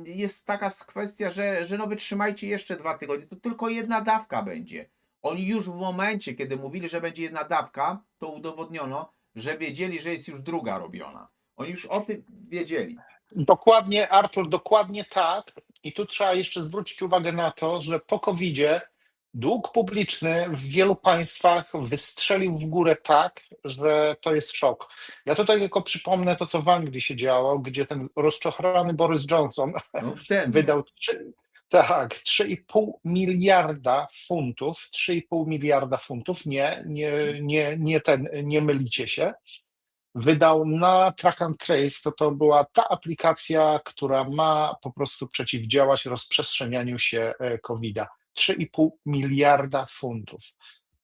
jest taka kwestia, że no wytrzymajcie jeszcze 2 tygodnie. To tylko jedna dawka będzie. Oni już w momencie, kiedy mówili, że będzie jedna dawka, to udowodniono, że wiedzieli, że jest już druga robiona. Oni już o tym wiedzieli. Dokładnie, Artur, dokładnie tak. I tu trzeba jeszcze zwrócić uwagę na to, że po COVID-zie dług publiczny w wielu państwach wystrzelił w górę tak, że to jest szok. Ja tutaj tylko przypomnę to, co w Anglii się działo, gdzie ten rozczochrany Boris Johnson No ten no. wydał Tak, 3,5 miliarda funtów, nie mylicie się, wydał na Track and Trace, to była ta aplikacja, która ma po prostu przeciwdziałać rozprzestrzenianiu się COVID-a. 3,5 miliarda funtów.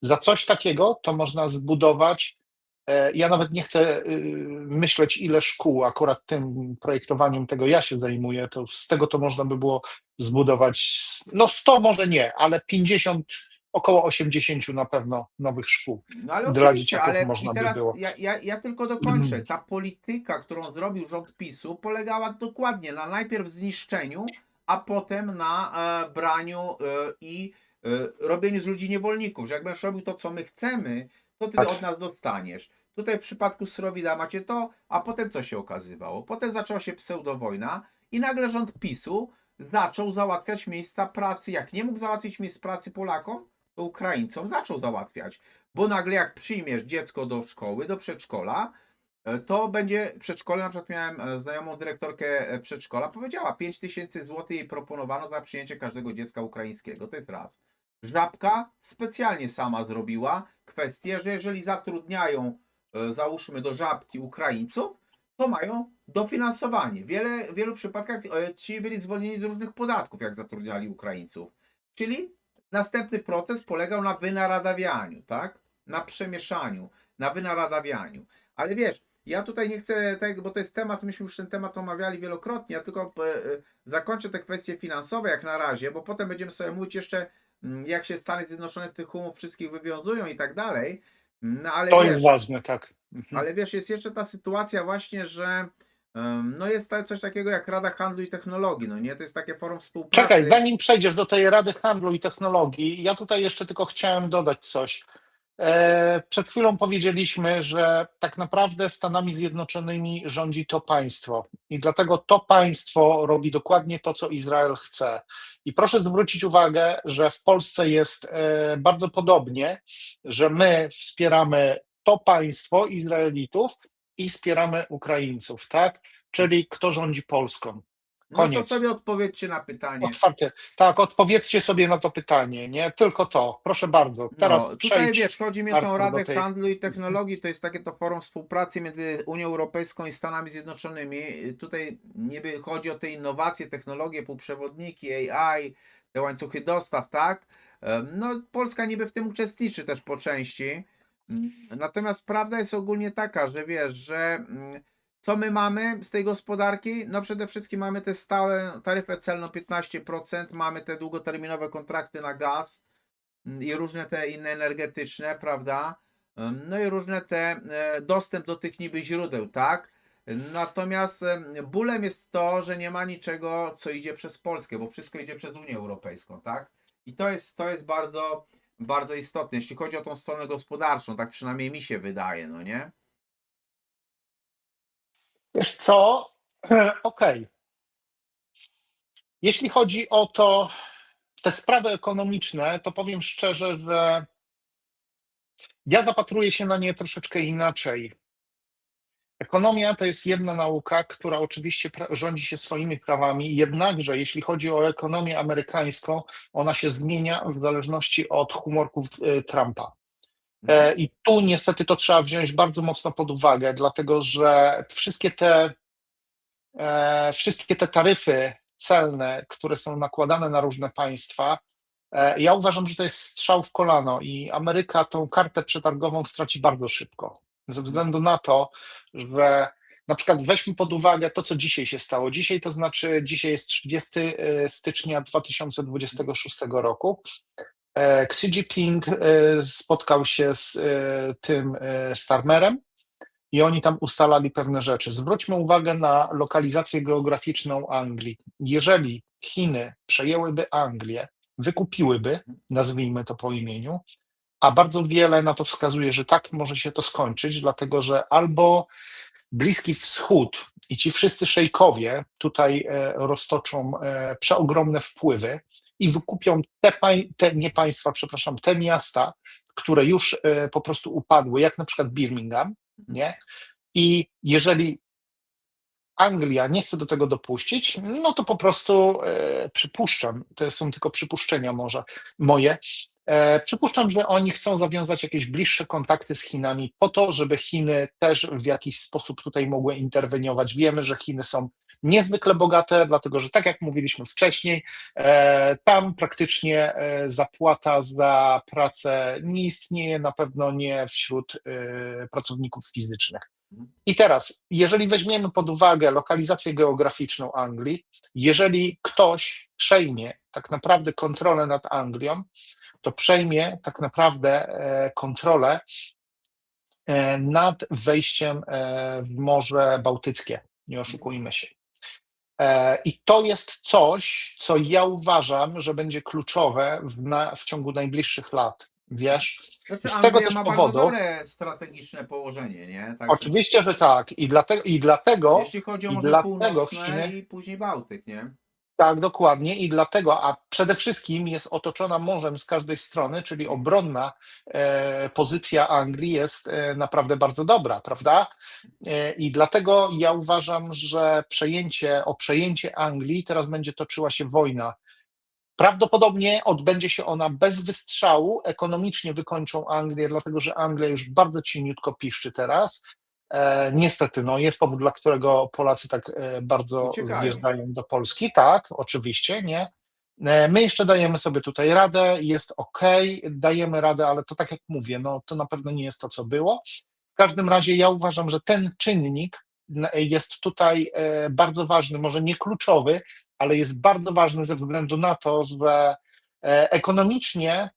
Za coś takiego to można zbudować, ja nawet nie chcę myśleć, ile szkół, akurat tym projektowaniem tego ja się zajmuję, to z tego to można by było zbudować, no 100 może nie, ale 50, około 80 na pewno nowych szkół No ale dla oczywiście, dzieciaków ale i można by teraz było. ja tylko dokończę. Ta polityka, którą zrobił rząd PiSu, polegała dokładnie na najpierw zniszczeniu, a potem na braniu i robieniu z ludzi niewolników, że jak będziesz robił to, co my chcemy, to ty od Tak, nas dostaniesz. Tutaj w przypadku Surowida macie to, a potem co się okazywało? Potem zaczęła się pseudowojna i nagle rząd PiSu zaczął załatwiać miejsca pracy. Jak nie mógł załatwić miejsc pracy Polakom, to Ukraińcom zaczął załatwiać. Bo nagle jak przyjmiesz dziecko do szkoły, do przedszkola, to będzie przedszkole, na przykład miałem znajomą dyrektorkę przedszkola, powiedziała 5 000 złotych jej proponowano za przyjęcie każdego dziecka ukraińskiego. To jest raz. Żabka specjalnie sama zrobiła kwestię, że jeżeli zatrudniają, załóżmy do Żabki Ukraińców, to mają dofinansowanie. W wielu przypadkach ci byli zwolnieni z różnych podatków, jak zatrudniali Ukraińców. Czyli następny proces polegał na wynaradawianiu, tak? Na przemieszaniu, na wynaradawianiu. Ale wiesz, ja tutaj nie chcę tego, bo to jest temat, myśmy już ten temat omawiali wielokrotnie, ja tylko zakończę te kwestie finansowe jak na razie, bo potem będziemy sobie mówić jeszcze, jak się Stany Zjednoczone z tych umów wszystkich wywiązują i tak dalej. No to jest ważne, tak. Mhm. ale wiesz, jest jeszcze ta sytuacja właśnie, że no jest coś takiego jak Rada Handlu i Technologii, no nie? To jest takie forum Czekaj, współpracy. zanim przejdziesz do tej Rady Handlu i Technologii, ja tutaj jeszcze tylko chciałem dodać coś. Przed chwilą powiedzieliśmy, że tak naprawdę Stanami Zjednoczonymi rządzi to państwo i dlatego to państwo robi dokładnie to, co Izrael chce. I proszę zwrócić uwagę, że w Polsce jest bardzo podobnie, że my wspieramy to państwo Izraelitów i wspieramy Ukraińców, tak? Czyli kto rządzi Polską? No to Koniec. sobie odpowiedzcie na pytanie. Otwarte. Tak, odpowiedzcie sobie na to pytanie, nie? Tylko to. Proszę bardzo. No, Teraz tutaj wiesz, przejdź, chodzi mi o tą Artur, do Radę tej. Handlu i Technologii, to jest takie to forum współpracy między Unią Europejską i Stanami Zjednoczonymi. Tutaj niby chodzi o te innowacje, technologie, półprzewodniki, AI, te łańcuchy dostaw, tak? No, Polska niby w tym uczestniczy też po części. Natomiast prawda jest ogólnie taka, że wiesz, że co my mamy z tej gospodarki? No przede wszystkim mamy te stałe taryfę celną 15%, mamy te długoterminowe kontrakty na gaz i różne te inne energetyczne, prawda? No i różne te dostęp do tych niby źródeł, tak? Natomiast bólem jest to, że nie ma niczego, co idzie przez Polskę, bo wszystko idzie przez Unię Europejską, tak? I to jest bardzo, bardzo istotne, jeśli chodzi o tą stronę gospodarczą, tak przynajmniej mi się wydaje, no nie? Wiesz co? Okej. Jeśli chodzi o te sprawy ekonomiczne, to powiem szczerze, że ja zapatruję się na nie troszeczkę inaczej. Ekonomia to jest jedna nauka, która oczywiście rządzi się swoimi prawami, jednakże jeśli chodzi o ekonomię amerykańską, ona się zmienia w zależności od humorków Trumpa. Mhm. I tu niestety to trzeba wziąć bardzo mocno pod uwagę, dlatego że wszystkie te taryfy celne, które są nakładane na różne państwa, ja uważam, że to jest strzał w kolano i Ameryka tą kartę przetargową straci bardzo szybko. Ze względu na to, że na przykład weźmy pod uwagę to, co dzisiaj się stało. Dzisiaj jest 30 stycznia 2026 roku. Xi Jinping spotkał się z tym Starmerem i oni tam ustalali pewne rzeczy. Zwróćmy uwagę na lokalizację geograficzną Anglii. Jeżeli Chiny przejęłyby Anglię, wykupiłyby, nazwijmy to po imieniu, a bardzo wiele na to wskazuje, że tak może się to skończyć, dlatego że albo Bliski Wschód i ci wszyscy szejkowie tutaj roztoczą przeogromne wpływy i wykupią nie państwa, przepraszam, te miasta, które już po prostu upadły, jak na przykład Birmingham, nie? I jeżeli Anglia nie chce do tego dopuścić, no to po prostu przypuszczam, to są tylko przypuszczenia może moje, przypuszczam, że oni chcą zawiązać jakieś bliższe kontakty z Chinami po to, żeby Chiny też w jakiś sposób tutaj mogły interweniować. Wiemy, że Chiny są niezwykle bogate, dlatego że tak jak mówiliśmy wcześniej, tam praktycznie zapłata za pracę nie istnieje, na pewno nie wśród pracowników fizycznych. I teraz, jeżeli weźmiemy pod uwagę lokalizację geograficzną Anglii, jeżeli ktoś przejmie tak naprawdę kontrolę nad Anglią, to przejmie tak naprawdę kontrolę nad wejściem w Morze Bałtyckie. Nie oszukujmy się. I to jest coś, co ja uważam, że będzie kluczowe w ciągu najbliższych lat. Wiesz? Znaczy Z tego Anglia też ma bardzo powodu, dobre strategiczne położenie, nie? Także oczywiście, że tak, jeśli chodzi o i Morze dlatego Północne Chiny. i później Bałtyk, nie? Tak, dokładnie. I dlatego, a przede wszystkim jest otoczona morzem z każdej strony, czyli obronna pozycja Anglii jest naprawdę bardzo dobra, prawda? I dlatego ja uważam, że o przejęcie Anglii teraz będzie toczyła się wojna. Prawdopodobnie odbędzie się ona bez wystrzału, ekonomicznie wykończą Anglię, dlatego że Anglia już bardzo cieniutko piszczy teraz. Niestety, no, jest powód, dla którego Polacy tak bardzo Uciekają. zjeżdżają do Polski. Tak, oczywiście, nie. My jeszcze dajemy sobie tutaj radę, jest ok, dajemy radę, ale to tak jak mówię, no, to na pewno nie jest to, co było. W każdym razie ja uważam, że ten czynnik jest tutaj bardzo ważny, może nie kluczowy, ale jest bardzo ważny ze względu na to, że ekonomicznie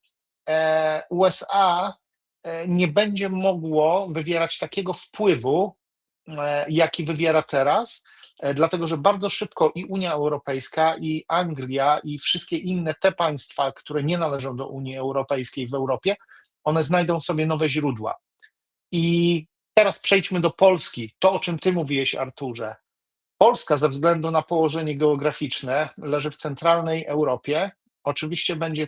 USA nie będzie mogło wywierać takiego wpływu, jaki wywiera teraz, dlatego że bardzo szybko i Unia Europejska, i Anglia, i wszystkie inne te państwa, które nie należą do Unii Europejskiej w Europie, one znajdą sobie nowe źródła. I teraz przejdźmy do Polski. To, o czym ty mówiłeś, Arturze. Polska ze względu na położenie geograficzne leży w centralnej Europie. Oczywiście będzie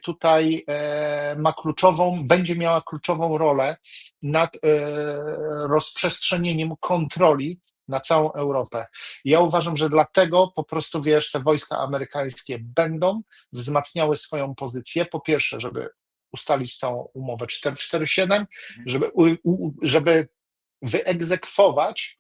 miała kluczową rolę nad rozprzestrzenieniem kontroli na całą Europę. Ja uważam, że dlatego po prostu, wiesz, te wojska amerykańskie będą wzmacniały swoją pozycję. Po pierwsze, żeby ustalić tą umowę 447, żeby wyegzekwować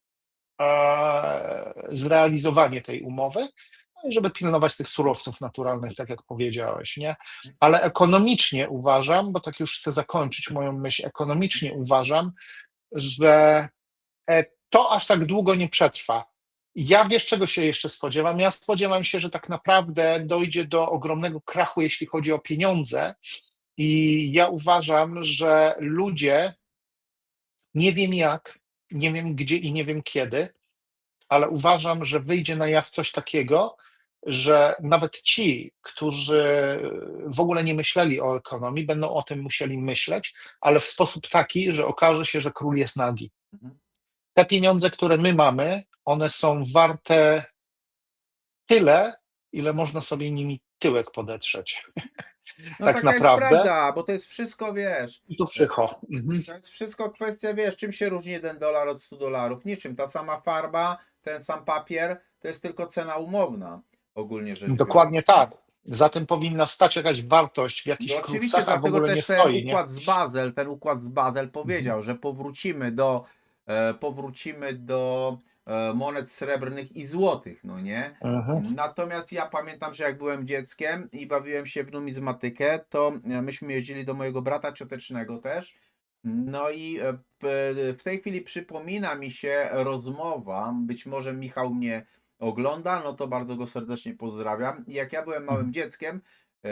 zrealizowanie tej umowy, no i żeby pilnować tych surowców naturalnych, tak jak powiedziałeś, nie? Ale ekonomicznie uważam, bo tak już chcę zakończyć moją myśl, ekonomicznie uważam, że to aż tak długo nie przetrwa. Ja wiesz, czego się jeszcze spodziewam? Ja spodziewam się, że tak naprawdę dojdzie do ogromnego krachu, jeśli chodzi o pieniądze, i ja uważam, że ludzie, nie wiem jak, nie wiem gdzie i nie wiem kiedy, ale uważam, że wyjdzie na jaw coś takiego, że nawet ci, którzy w ogóle nie myśleli o ekonomii, będą o tym musieli myśleć, ale w sposób taki, że okaże się, że król jest nagi. Mhm. Te pieniądze, które my mamy, one są warte tyle, ile można sobie nimi tyłek podetrzeć. No Tak taka jest naprawdę. prawda, bo to jest wszystko, wiesz, I to przycho. to jest wszystko kwestia, wiesz, czym się różni $1 od $100? Niczym. Ta sama farba, ten sam papier, to jest tylko cena umowna, ogólnie rzecz Dokładnie biorąc, nie? tak. Za tym powinna stać jakaś wartość w No jakichś oczywiście, kursach, a w dlatego ogóle nie też ten stoi, nie? układ z Bazel, Mhm. powiedział, że powrócimy do monet srebrnych i złotych, no nie? Mhm. Natomiast ja pamiętam, że jak byłem dzieckiem i bawiłem się w numizmatykę, to myśmy jeździli do mojego brata ciotecznego też. No i w tej chwili przypomina mi się rozmowa, być może Michał mnie ogląda, no to bardzo go serdecznie pozdrawiam. I jak ja byłem małym dzieckiem,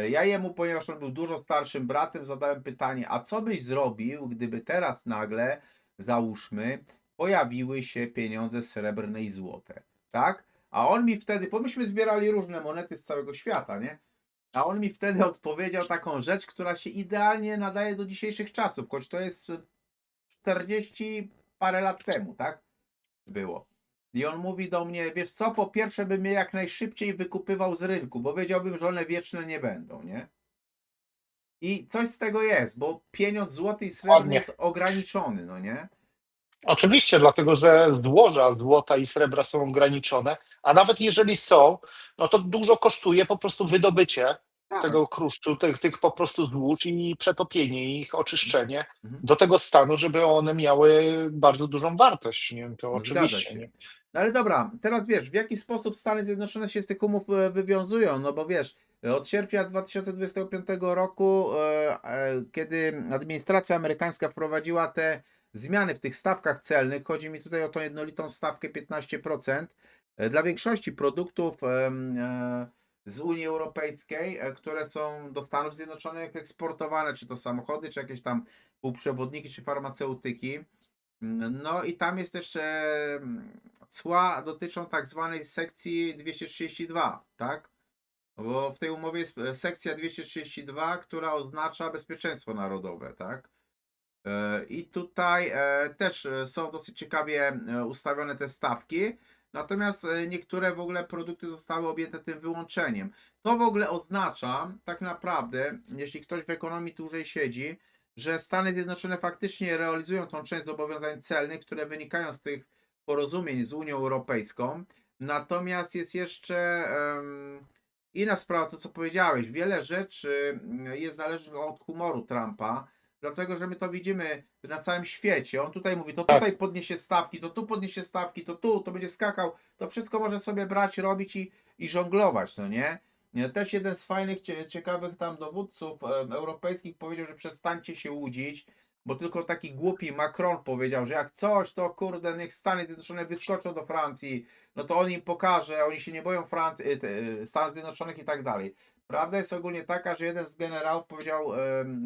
ja jemu, ponieważ on był dużo starszym bratem, zadałem pytanie, a co byś zrobił, gdyby teraz nagle, załóżmy, pojawiły się pieniądze srebrne i złote, tak? A on mi wtedy, bo myśmy zbierali różne monety z całego świata, nie? A on mi wtedy odpowiedział taką rzecz, która się idealnie nadaje do dzisiejszych czasów, choć to jest 40 parę lat temu, tak? Było. I on mówi do mnie, wiesz co, po pierwsze bym je jak najszybciej wykupywał z rynku, bo wiedziałbym, że one wieczne nie będą, nie? I coś z tego jest, bo pieniądz złoty i srebrny Ładnie. jest ograniczony, no nie? Oczywiście, dlatego że złoża złota i srebra są ograniczone, a nawet jeżeli są, no to dużo kosztuje po prostu wydobycie Tak. tego kruszcu, tych po prostu złóż i przetopienie ich, oczyszczenie Mhm. do tego stanu, żeby one miały bardzo dużą wartość. Nie? To No, zgadza oczywiście. się. Nie? No ale dobra, teraz wiesz, w jaki sposób Stany Zjednoczone się z tych umów wywiązują? No bo wiesz, od sierpnia 2025 roku, kiedy administracja amerykańska wprowadziła te zmiany w tych stawkach celnych, chodzi mi tutaj o tą jednolitą stawkę 15%, dla większości produktów z Unii Europejskiej, które są do Stanów Zjednoczonych eksportowane, czy to samochody, czy jakieś tam półprzewodniki, czy farmaceutyki. No i tam jest też cła dotyczą tak zwanej sekcji 232, tak? Bo w tej umowie jest sekcja 232, która oznacza bezpieczeństwo narodowe, tak? I tutaj też są dosyć ciekawie ustawione te stawki, natomiast niektóre w ogóle produkty zostały objęte tym wyłączeniem. To w ogóle oznacza tak naprawdę, jeśli ktoś w ekonomii dłużej siedzi, że Stany Zjednoczone faktycznie realizują tą część zobowiązań celnych, które wynikają z tych porozumień z Unią Europejską. Natomiast jest jeszcze inna sprawa, to co powiedziałeś. Wiele rzeczy jest zależnych od humoru Trumpa. Dlatego, że my to widzimy na całym świecie. On tutaj mówi, to Tak. tutaj podniesie stawki, to tu podniesie stawki, to tu, to będzie skakał. To wszystko może sobie brać, robić i żonglować, no nie? Też jeden z fajnych, ciekawych tam dowódców europejskich powiedział, że przestańcie się łudzić, bo tylko taki głupi Macron powiedział, że jak coś, to kurde, niech Stany Zjednoczone wyskoczą do Francji, no to on im pokaże, oni się nie boją Francji, Stanów Zjednoczonych i tak dalej. Prawda jest ogólnie taka, że jeden z generałów powiedział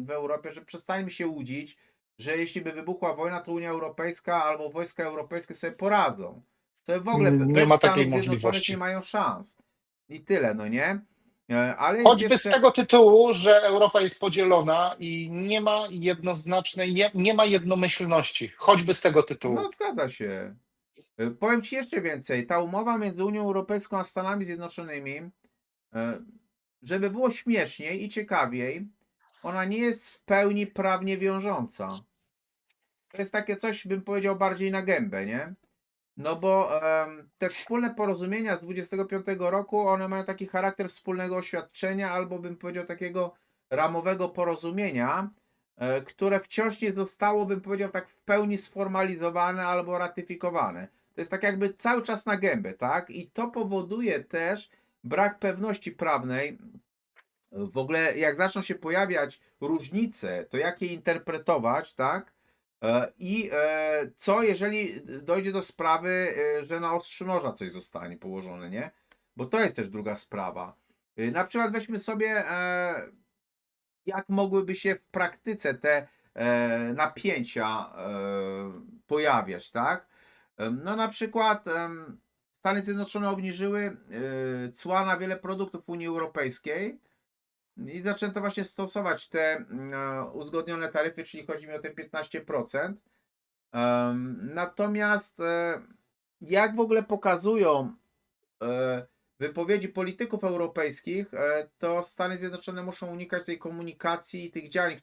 w Europie, że przestańmy się łudzić, że jeśli by wybuchła wojna, to Unia Europejska albo wojska europejskie sobie poradzą. To w ogóle Nie bez ma takiej Stanów Zjednoczonych nie możliwości. mają szans. I tyle, no nie? Ale jest Choćby z jeszcze. tego tytułu, że Europa jest podzielona i nie ma jednoznacznej, nie ma jednomyślności. Choćby z tego tytułu. No, zgadza się. Powiem Ci jeszcze więcej. Ta umowa między Unią Europejską a Stanami Zjednoczonymi, e, żeby było śmieszniej i ciekawiej, ona nie jest w pełni prawnie wiążąca. To jest takie coś, bym powiedział, bardziej na gębę, nie? No bo te wspólne porozumienia z 25 roku, one mają taki charakter wspólnego oświadczenia, albo bym powiedział takiego ramowego porozumienia, które wciąż nie zostało, bym powiedział, tak w pełni sformalizowane albo ratyfikowane. To jest tak jakby cały czas na gębę, tak? I to powoduje też brak pewności prawnej. W ogóle jak zaczną się pojawiać różnice, to jak je interpretować, tak? I co jeżeli dojdzie do sprawy, że na ostrzu noża coś zostanie położone, nie? Bo to jest też druga sprawa. Na przykład weźmy sobie, jak mogłyby się w praktyce te napięcia pojawiać, tak? No na przykład Stany Zjednoczone obniżyły cła na wiele produktów Unii Europejskiej i zaczęto właśnie stosować te uzgodnione taryfy, czyli chodzi mi o te 15%. Natomiast jak w ogóle pokazują wypowiedzi polityków europejskich, to Stany Zjednoczone muszą unikać tej komunikacji i tych działań,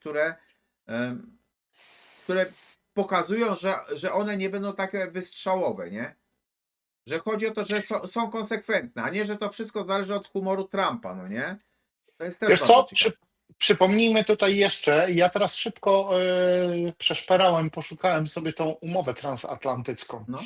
które pokazują, że one nie będą takie wystrzałowe, nie? Że chodzi o to, że są konsekwentne, a nie, że to wszystko zależy od humoru Trumpa, no nie? To jest też Wiesz bardzo co? ciekawe. Przypomnijmy tutaj jeszcze, ja teraz szybko przeszperałem, poszukałem sobie tą umowę transatlantycką. No.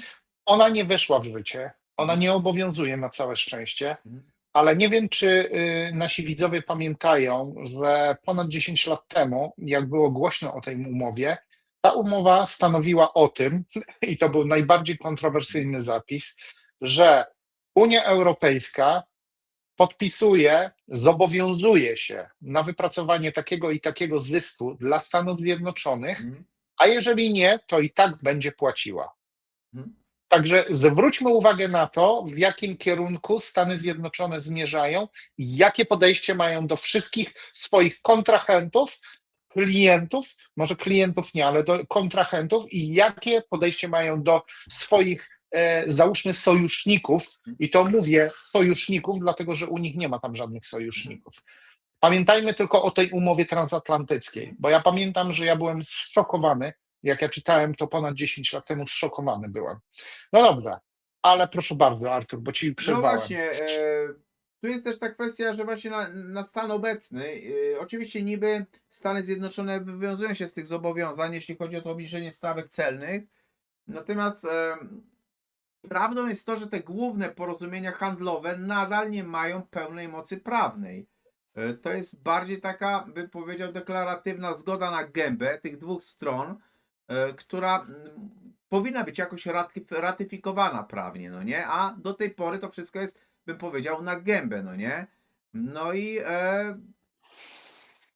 Ona nie weszła w życie, ona Mhm. nie obowiązuje na całe szczęście, Mhm. ale nie wiem, czy nasi widzowie pamiętają, że ponad 10 lat temu, jak było głośno o tej umowie, ta umowa stanowiła o tym, i to był najbardziej kontrowersyjny zapis, że Unia Europejska podpisuje, zobowiązuje się na wypracowanie takiego i takiego zysku dla Stanów Zjednoczonych, Mhm. a jeżeli nie, to i tak będzie płaciła. Mhm. Także zwróćmy uwagę na to, w jakim kierunku Stany Zjednoczone zmierzają i jakie podejście mają do wszystkich swoich kontrahentów, klientów, może klientów nie, ale do kontrahentów i jakie podejście mają do swoich, załóżmy, sojuszników. I to mówię sojuszników, dlatego że u nich nie ma tam żadnych sojuszników. Pamiętajmy tylko o tej umowie transatlantyckiej, bo ja pamiętam, że ja byłem zszokowany, Jak ja czytałem to ponad 10 lat temu, zszokowany byłem. No dobrze, ale proszę bardzo, Artur, bo ci No przerwałem. właśnie, tu jest też ta kwestia, że właśnie na stan obecny, oczywiście niby Stany Zjednoczone wywiązują się z tych zobowiązań, jeśli chodzi o to obniżenie stawek celnych, natomiast prawdą jest to, że te główne porozumienia handlowe nadal nie mają pełnej mocy prawnej. To jest bardziej taka, bym powiedział, deklaratywna zgoda na gębę tych dwóch stron, która powinna być jakoś ratyfikowana prawnie, no nie? A do tej pory to wszystko jest, bym powiedział, na gębę, no nie? No i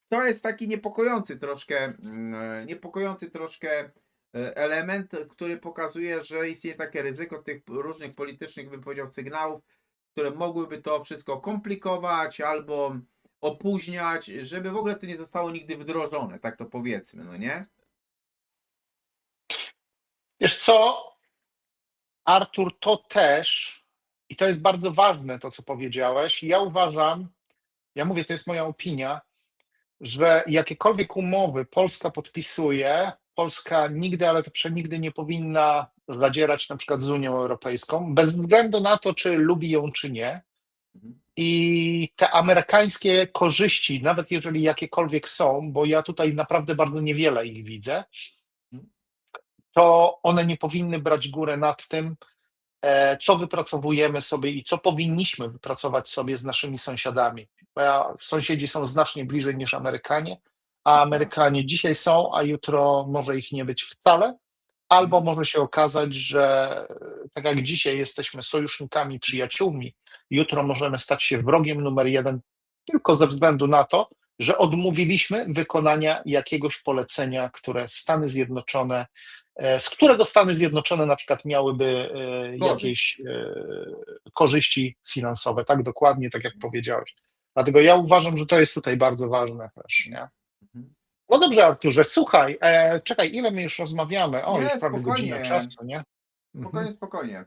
to jest taki niepokojący troszkę element, który pokazuje, że istnieje takie ryzyko tych różnych politycznych, bym powiedział, sygnałów, które mogłyby to wszystko komplikować albo opóźniać, żeby w ogóle to nie zostało nigdy wdrożone, tak to powiedzmy, no nie? Wiesz co, Artur, to też, i to jest bardzo ważne, to co powiedziałeś. Ja uważam, ja mówię, to jest moja opinia, że jakiekolwiek umowy Polska podpisuje, Polska nigdy, ale to przenigdy nie powinna zadzierać na przykład z Unią Europejską, bez względu na to, czy lubi ją, czy nie. Mhm. I te amerykańskie korzyści, nawet jeżeli jakiekolwiek są, bo ja tutaj naprawdę bardzo niewiele ich widzę, to one nie powinny brać górę nad tym, co wypracowujemy sobie i co powinniśmy wypracować sobie z naszymi sąsiadami. Bo sąsiedzi są znacznie bliżej niż Amerykanie, a Tak. Amerykanie dzisiaj są, a jutro może ich nie być wcale, albo Mhm. może się okazać, że tak jak dzisiaj jesteśmy sojusznikami, przyjaciółmi, jutro możemy stać się wrogiem numer jeden tylko ze względu na to, że odmówiliśmy wykonania jakiegoś polecenia, które Stany Zjednoczone, z którego Stany Zjednoczone na przykład miałyby Korzyść. jakieś korzyści finansowe, tak dokładnie, tak jak powiedziałeś. Dlatego ja uważam, że to jest tutaj bardzo ważne też, nie? Mhm. No dobrze, Arturze, słuchaj, czekaj, ile my już rozmawiamy? O, już Nie, prawie godzina spokojnie, czasu, nie? Mhm. spokojnie, spokojnie.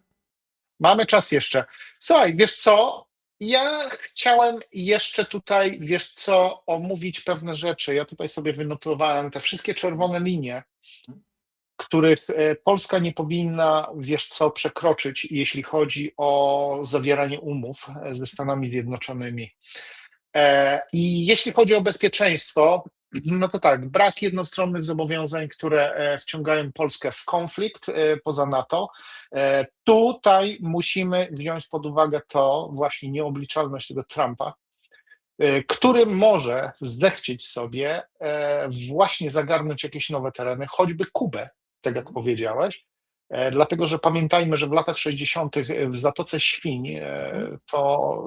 Mamy czas jeszcze. Słuchaj, wiesz co? Ja chciałem jeszcze tutaj, wiesz co, omówić pewne rzeczy. Ja tutaj sobie wynotowałem te wszystkie czerwone linie, których Polska nie powinna, wiesz co, przekroczyć, jeśli chodzi o zawieranie umów ze Stanami Zjednoczonymi. I jeśli chodzi o bezpieczeństwo, no to tak, brak jednostronnych zobowiązań, które wciągają Polskę w konflikt poza NATO. Tutaj musimy wziąć pod uwagę to właśnie nieobliczalność tego Trumpa, który może zechcieć sobie właśnie zagarnąć jakieś nowe tereny, choćby Kubę, tak jak powiedziałeś. Dlatego, że pamiętajmy, że w latach 60. w Zatoce Świń Mhm. to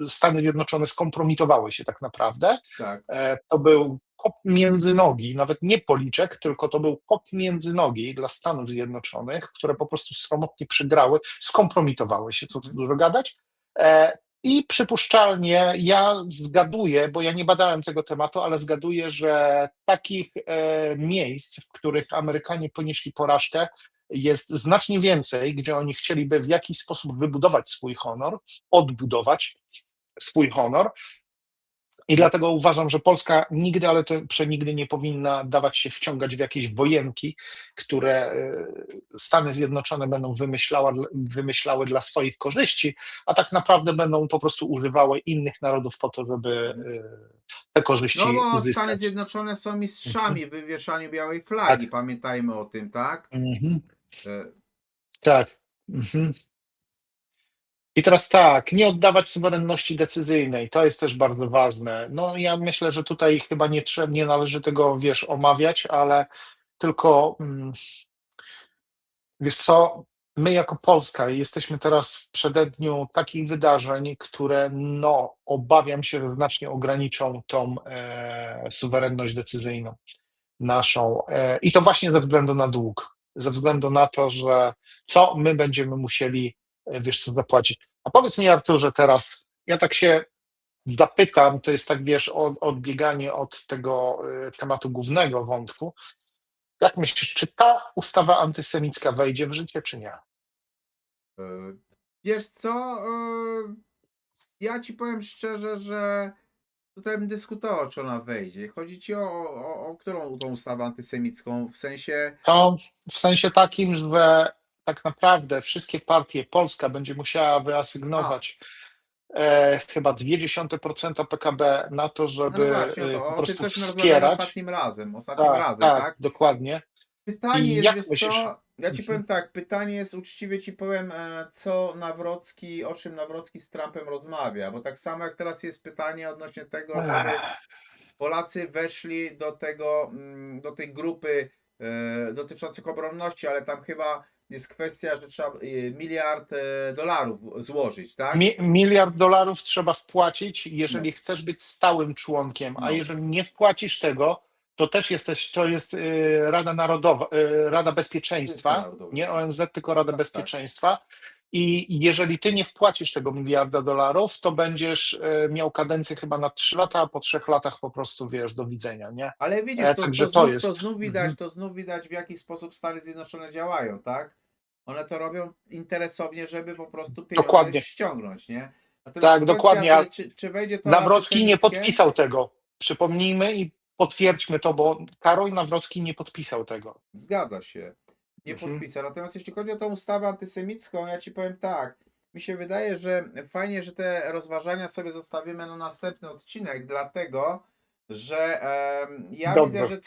Stany Zjednoczone skompromitowały się tak naprawdę. Tak. To był kop między nogi, nawet nie policzek, tylko to był kop między nogi dla Stanów Zjednoczonych, które po prostu sromotnie przegrały, skompromitowały się, co tu Mhm. dużo gadać. I przypuszczalnie ja zgaduję, bo ja nie badałem tego tematu, ale zgaduję, że takich miejsc, w których Amerykanie ponieśli porażkę, jest znacznie więcej, gdzie oni chcieliby w jakiś sposób wybudować swój honor, odbudować swój honor. I dlatego uważam, że Polska nigdy, ale to przenigdy nie powinna dawać się wciągać w jakieś wojenki, które Stany Zjednoczone będą wymyślały dla swoich korzyści, a tak naprawdę będą po prostu używały innych narodów po to, żeby Mhm. te No korzyści bo Stany uzyskać. Zjednoczone są Mhm. mistrzami w wywieszaniu białej flagi, Tak. pamiętajmy o tym, tak? Mhm. E, Tak. Mhm. I teraz tak, nie oddawać suwerenności decyzyjnej, to jest też bardzo ważne. No ja myślę, że tutaj chyba nie należy tego, wiesz, omawiać, ale tylko, wiesz co, my jako Polska jesteśmy teraz w przededniu takich wydarzeń, które, no, obawiam się, że znacznie ograniczą tą suwerenność decyzyjną naszą. I to właśnie ze względu na dług, ze względu na to, że co my będziemy musieli, wiesz co, zapłacić. A powiedz mi, Arturze, teraz, ja tak się zapytam, to jest tak, wiesz, odbieganie od tego tematu głównego wątku. Jak myślisz, czy ta ustawa antysemicka wejdzie w życie, czy nie? e, Wiesz co? Ja ci powiem szczerze, że Tutaj bym dyskutował, czy ona wejdzie. Chodzi ci o którą tą ustawę antysemicką? W sensie, To w sensie takim, że tak naprawdę wszystkie partie, Polska będzie musiała a, wyasygnować chyba 0,2% PKB na to, no żeby właśnie, po o tym prostu cośmy rozmawiali wspierać. ostatnim razem, Tak, tak? dokładnie. Pytanie I jest, jak wiesz myślisz? co, ja ci Mhm. powiem tak, pytanie jest, uczciwie ci powiem, o czym Nawrocki z Trumpem rozmawia, bo tak samo jak teraz jest pytanie odnośnie tego, żeby Ech, Polacy weszli do tego, do tej grupy dotyczących obronności, ale tam chyba jest kwestia, że trzeba miliard dolarów złożyć, tak? Miliard dolarów trzeba wpłacić, No, jeżeli chcesz być stałym członkiem, a no, jeżeli nie wpłacisz tego, to też jesteś, to jest Rada Narodowa, Rada Wszyscy Bezpieczeństwa, Narodowy. nie ONZ, tylko Rada Tak, tak. Bezpieczeństwa. I jeżeli ty nie wpłacisz tego miliarda dolarów, to będziesz miał kadencję chyba na 3 lata, a po 3 latach po prostu wiesz, do widzenia, nie? Ale widzisz, Także to jest. to znów widać, w jaki sposób Stany Zjednoczone działają, tak? One to robią interesownie, żeby po prostu pieniądze Dokładnie. ściągnąć, nie? Natomiast Tak, kwestia, dokładnie. A czy wejdzie to Nawrocki nie antysemickie? podpisał tego. Przypomnijmy i potwierdźmy to, bo Karol Nawrocki nie podpisał tego. Zgadza się. Nie Mhm. podpisał. Natomiast jeśli chodzi o tą ustawę antysemicką, ja ci powiem tak. Mi się wydaje, że fajnie, że te rozważania sobie zostawimy na następny odcinek, dlatego że ja widzę, Dobrze.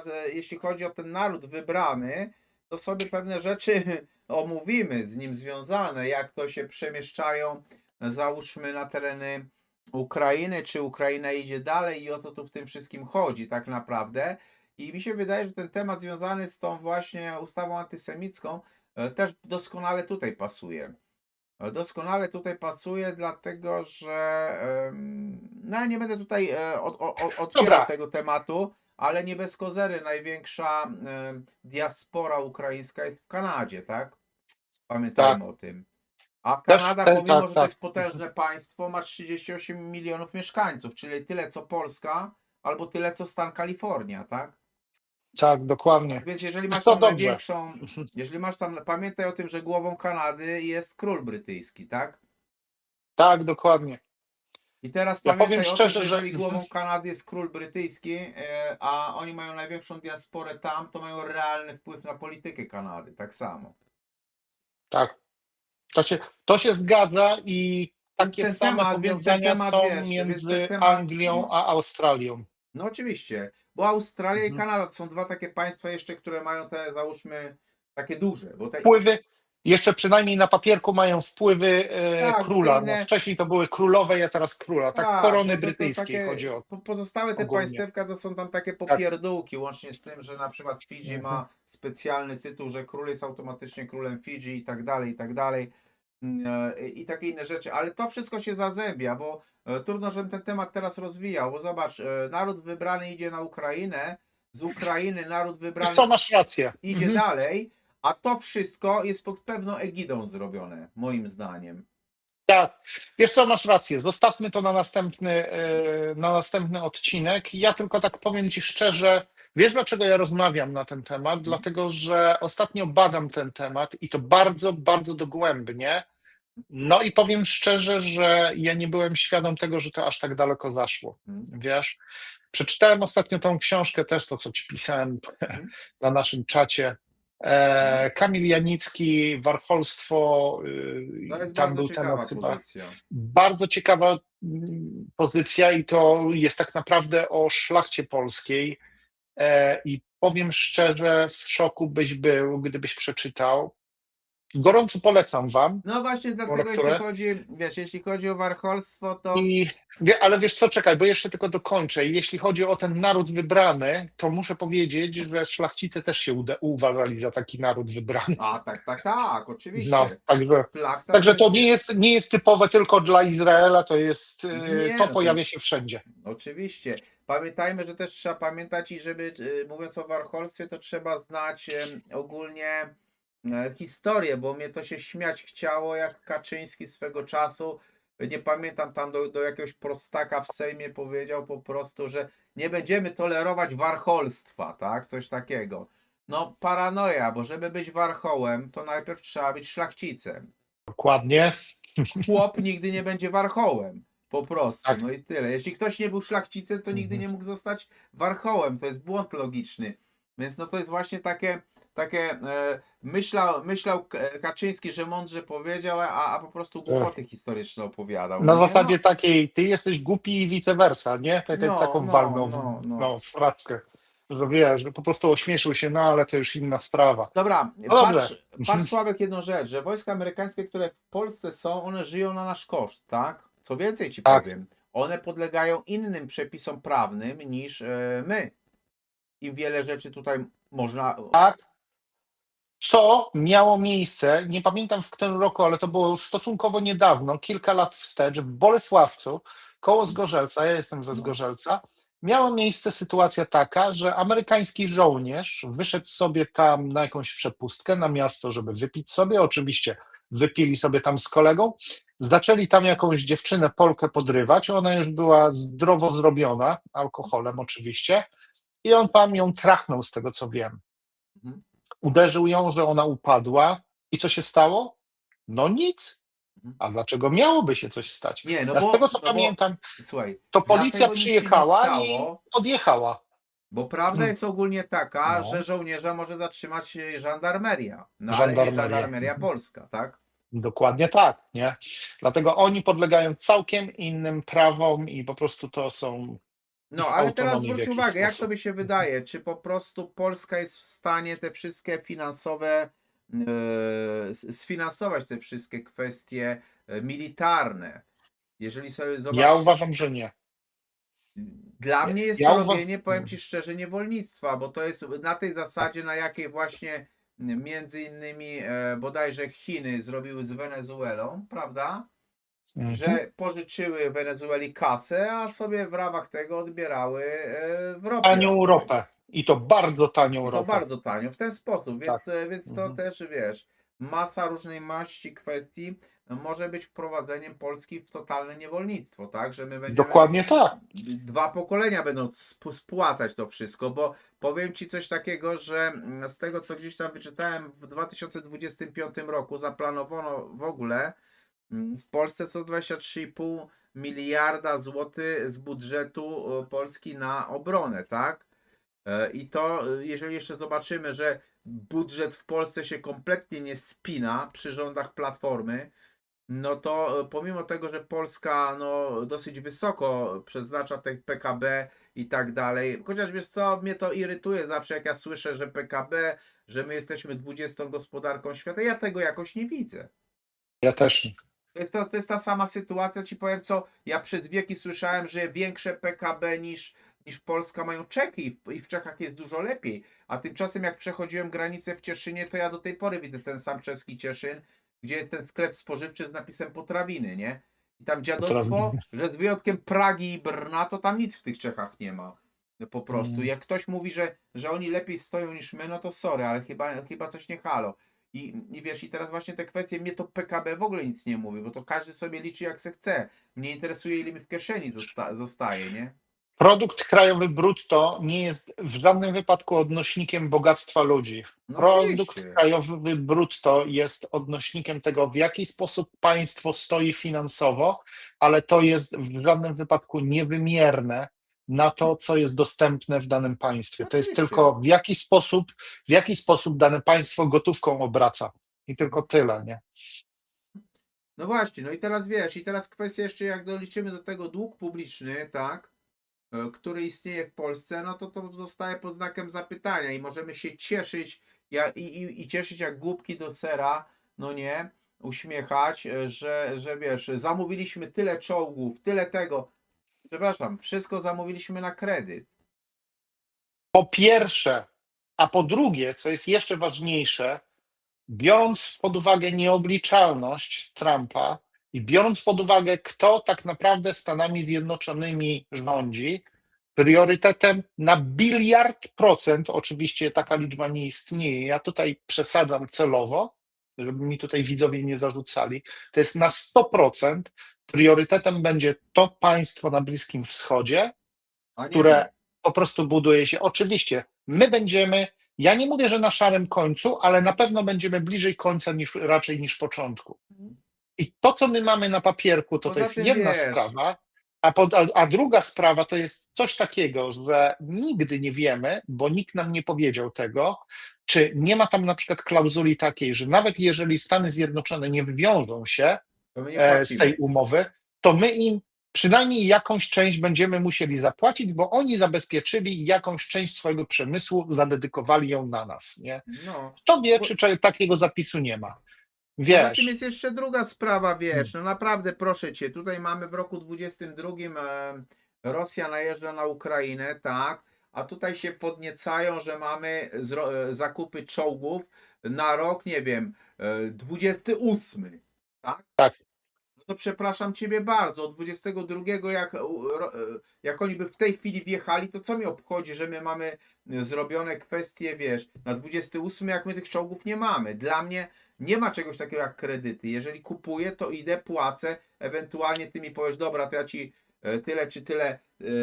że jeśli chodzi o ten naród wybrany, to sobie pewne rzeczy omówimy z nim związane, jak to się przemieszczają, załóżmy na tereny Ukrainy, czy Ukraina idzie dalej i o co tu w tym wszystkim chodzi tak naprawdę. I mi się wydaje, że ten temat związany z tą właśnie ustawą antysemicką też doskonale tutaj pasuje. Doskonale tutaj pasuje, dlatego że no ja nie będę tutaj otwierał Dobra, tego tematu, ale nie bez kozery największa diaspora ukraińska jest w Kanadzie, tak? tak. Pamiętajmy o tym. A Też, Kanada, pomimo tak, że to tak. jest potężne państwo, ma 38 milionów mieszkańców, czyli tyle co Polska, albo tyle co stan Kalifornia, tak? Tak, dokładnie. Tak więc jeżeli Wiesz masz co, tam dobrze. największą, jeżeli masz tam, pamiętaj o tym, że głową Kanady jest król brytyjski, tak? Tak, dokładnie. I teraz Ja powiem pamiętaj o tym, szczerze, że że jeżeli głową Kanady jest król brytyjski, a oni mają największą diasporę tam, to mają realny wpływ na politykę Kanady, tak samo. tak, to się zgadza i Ten, takie ten same temat, więc ten powiązania temat, są wiesz, więc ten między temat, Anglią no, a Australią. no oczywiście, bo Australia i Mhm. Kanada to są dwa takie państwa jeszcze, które mają te, załóżmy, takie duże, bo te, Wpływy, jeszcze przynajmniej na papierku mają wpływy tak, bo te króla. No, inne, wcześniej to były królowe, a teraz króla. Tak, tak, korony bo to brytyjskiej takie, chodzi o pozostałe te ogólnie. państewka to są tam takie Tak. popierdółki, łącznie z tym, że na przykład Fidżi Mhm. ma specjalny tytuł, że król jest automatycznie królem Fidżi i tak dalej, i tak dalej. I takie inne rzeczy, ale to wszystko się zazębia, bo trudno, żebym ten temat teraz rozwijał, bo zobacz, naród wybrany idzie na Ukrainę, z Ukrainy naród Wiesz wybrany co, masz rację. idzie Mhm. dalej, a to wszystko jest pod pewną egidą zrobione, moim zdaniem. Tak, wiesz co, masz rację. Zostawmy to na następny odcinek. Ja tylko tak powiem Ci szczerze, wiesz dlaczego ja rozmawiam na ten temat? Mhm. Dlatego, że ostatnio badam ten temat i to bardzo, bardzo dogłębnie. No i powiem szczerze, że ja nie byłem świadom tego, że to aż tak daleko zaszło. Mhm. Wiesz, przeczytałem ostatnio tą książkę, też to, co Ci pisałem Mhm. na naszym czacie. Mhm. Kamil Janicki, warcholstwo, To jest tam bardzo był temat ciekawa chyba. pozycja. Bardzo ciekawa pozycja i to jest tak naprawdę o szlachcie polskiej. I powiem szczerze, w szoku byś był, gdybyś przeczytał. Gorąco polecam wam No właśnie tą dlatego jeśli lekturę. chodzi, wiesz, jeśli chodzi o warcholstwo, to I ale wiesz co, czekaj, bo jeszcze tylko dokończę. Jeśli chodzi o ten naród wybrany, to muszę powiedzieć, że szlachcice też się uważali za taki naród wybrany. a tak, tak, tak, No, oczywiście. także, Szlachta także też to nie wie. jest, nie jest typowe tylko dla Izraela, to jest, Nie, to no to pojawia się jest wszędzie. oczywiście. Pamiętajmy, że też trzeba pamiętać i żeby mówiąc o warcholstwie, to trzeba znać ogólnie historię, bo mnie to się śmiać chciało, jak Kaczyński swego czasu, nie pamiętam, tam do jakiegoś prostaka w Sejmie powiedział po prostu, że nie będziemy tolerować warcholstwa, tak? Coś takiego. No paranoja, bo żeby być warchołem, to najpierw trzeba być szlachcicem. Dokładnie. Chłop nigdy nie będzie warchołem. Po prostu, Tak. no i tyle. Jeśli ktoś nie był szlachcicem, to nigdy Mhm. nie mógł zostać warchołem. To jest błąd logiczny. Więc no to jest właśnie myślał Kaczyński, że mądrze powiedział, a po prostu Tak. głupoty historyczne opowiadał, no Na nie? zasadzie No, takiej, ty jesteś głupi i vice versa, nie? no, Taką no, walną no, no. no, fraczkę, że wiesz, że po prostu ośmieszył się, no ale to już inna sprawa. Dobra, No dobrze. patrz Sławek jedną rzecz, że wojska amerykańskie, które w Polsce są, one żyją na nasz koszt, tak? Co więcej ci Tak, powiem, one podlegają innym przepisom prawnym niż my. Im wiele rzeczy tutaj można. tak. Co miało miejsce, nie pamiętam w którym roku, ale to było stosunkowo niedawno, kilka lat wstecz, w Bolesławcu, koło Zgorzelca, ja jestem ze No. Zgorzelca, miała miejsce sytuacja taka, że amerykański żołnierz wyszedł sobie tam na jakąś przepustkę na miasto, żeby wypić sobie, oczywiście wypili sobie tam z kolegą, zaczęli tam jakąś dziewczynę Polkę podrywać, ona już była zdrowo zrobiona, alkoholem oczywiście, i on tam ją trachnął z tego co wiem. Mhm. Uderzył ją, że ona upadła. I co się stało? No nic. Mhm. A dlaczego miałoby się coś stać? Nie, Ja z tego co no bo pamiętam, słuchaj, to policja dlatego nic się nie przyjechała i stało, odjechała. bo prawda jest ogólnie taka, że No, żołnierza może zatrzymać żandarmeria, no ale nie żandarmerię. żandarmeria polska, tak? Dokładnie tak, nie? Dlatego oni podlegają całkiem innym prawom i po prostu to są No, ich ale teraz autonomii w zwróć jakiś uwagę, jak sposób. tobie się wydaje, czy po prostu Polska jest w stanie te wszystkie finansowe, sfinansować te wszystkie kwestie militarne? Jeżeli sobie Ja zobacz, uważam, że nie. dla mnie jest Ja to uważam. robienie, powiem ci szczerze, niewolnictwa, bo to jest na tej zasadzie, na jakiej właśnie między innymi bodajże Chiny zrobiły z Wenezuelą, prawda? Że pożyczyły Wenezueli kasę, a sobie w ramach tego odbierały w ropie. Tanią ropę. I to bardzo tanią I to ropę. bardzo tanio w ten sposób, Tak. więc to Mhm. też wiesz, masa różnej maści kwestii może być wprowadzeniem Polski w totalne niewolnictwo, tak? Że my będziemy Dokładnie tak. dwa pokolenia będą spłacać to wszystko, bo powiem ci coś takiego, że z tego co gdzieś tam wyczytałem w 2025 roku zaplanowano w ogóle w Polsce 123,5 miliarda złotych z budżetu Polski na obronę, tak? I to, jeżeli jeszcze zobaczymy, że budżet w Polsce się kompletnie nie spina przy rządach Platformy, no to pomimo tego, że Polska no, dosyć wysoko przeznacza te PKB i tak dalej, chociaż wiesz co, mnie to irytuje zawsze, jak ja słyszę, że PKB, że my jesteśmy 20. gospodarką świata, ja tego jakoś nie widzę. Ja też nie. To jest ta sama sytuacja, ci powiem co, ja przez wieki słyszałem, że większe PKB niż Polska mają Czechy i w Czechach jest dużo lepiej, a tymczasem jak przechodziłem granicę w Cieszynie, to ja do tej pory widzę ten sam czeski Cieszyn, gdzie jest ten sklep spożywczy z napisem Potrawiny, nie? I tam dziadostwo, że z wyjątkiem Pragi i Brna, to tam nic w tych Czechach nie ma. No po prostu. Mm. Jak ktoś mówi, że oni lepiej stoją niż my, no to sorry, ale chyba coś nie halo. I wiesz, i teraz właśnie te kwestie, mnie to PKB w ogóle nic nie mówi, bo to każdy sobie liczy jak se chce. Mnie interesuje, ile mi w kieszeni zostaje, nie? Produkt krajowy brutto nie jest w żadnym wypadku odnośnikiem bogactwa ludzi. No Produkt oczywiście. krajowy brutto jest odnośnikiem tego, w jaki sposób państwo stoi finansowo, ale to jest w żadnym wypadku niewymierne na to, co jest dostępne w danym państwie. To jest Oczywiście. tylko w jaki sposób dane państwo gotówką obraca. I tylko tyle, nie? No właśnie, no i teraz wiesz, i teraz kwestia jeszcze, jak doliczymy do tego dług publiczny, tak, który istnieje w Polsce, no to zostaje pod znakiem zapytania i możemy się cieszyć i cieszyć jak głupki do sera, no nie, uśmiechać, że wiesz, zamówiliśmy tyle czołgów, tyle tego. Przepraszam, wszystko zamówiliśmy na kredyt. Po pierwsze, a po drugie, co jest jeszcze ważniejsze, biorąc pod uwagę nieobliczalność Trumpa i biorąc pod uwagę, kto tak naprawdę Stanami Zjednoczonymi rządzi, priorytetem na biliard procent, oczywiście taka liczba nie istnieje, ja tutaj przesadzam celowo, żeby mi tutaj widzowie nie zarzucali, to jest na 100% priorytetem będzie to państwo na Bliskim Wschodzie, A nie które my. po prostu buduje się. Oczywiście, my będziemy, ja nie mówię, że na szarym końcu, ale na pewno będziemy bliżej końca raczej niż początku. I to, co my mamy na papierku, to Poza jest tym jedna wiesz, sprawa, a druga sprawa to jest coś takiego, że nigdy nie wiemy, bo nikt nam nie powiedział tego, czy nie ma tam na przykład klauzuli takiej, że nawet jeżeli Stany Zjednoczone nie wywiążą się to my nie z tej płacimy. umowy, to my im przynajmniej jakąś część będziemy musieli zapłacić, bo oni zabezpieczyli jakąś część swojego przemysłu, zadedykowali ją na nas, nie? No. Kto wie, Bo, czy takiego zapisu nie ma? poza tym Wiesz, jest jeszcze druga sprawa, hmm, wiesz, no naprawdę proszę cię, tutaj mamy w roku 22 Rosja najeżdża na Ukrainę, tak, a tutaj się podniecają, że mamy zakupy czołgów na rok, nie wiem, 28, tak? tak, No to przepraszam ciebie bardzo, od 22 jak oni by w tej chwili wjechali, to co mi obchodzi, że my mamy zrobione kwestie, wiesz, na 28, jak my tych czołgów nie mamy. Dla mnie nie ma czegoś takiego jak kredyty. Jeżeli kupuję, to idę, płacę, ewentualnie ty mi powiesz, dobra, to ja ci tyle czy tyle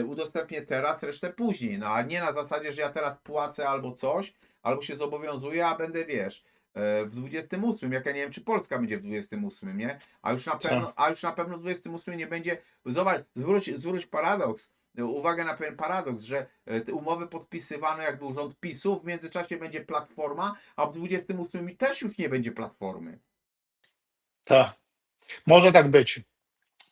udostępnię teraz, resztę później. No a nie na zasadzie, że ja teraz płacę albo coś, albo się zobowiązuję, a będę, wiesz, w 28, jak ja nie wiem, czy Polska będzie w 28, nie? co? A już na pewno w 28 nie będzie. Zobacz, zwróć paradoks. Uwagę na pewien paradoks, że te umowy podpisywano, jak był rząd PiSu, w międzyczasie będzie platforma, a w 28 też już nie będzie platformy. Tak. Może tak być.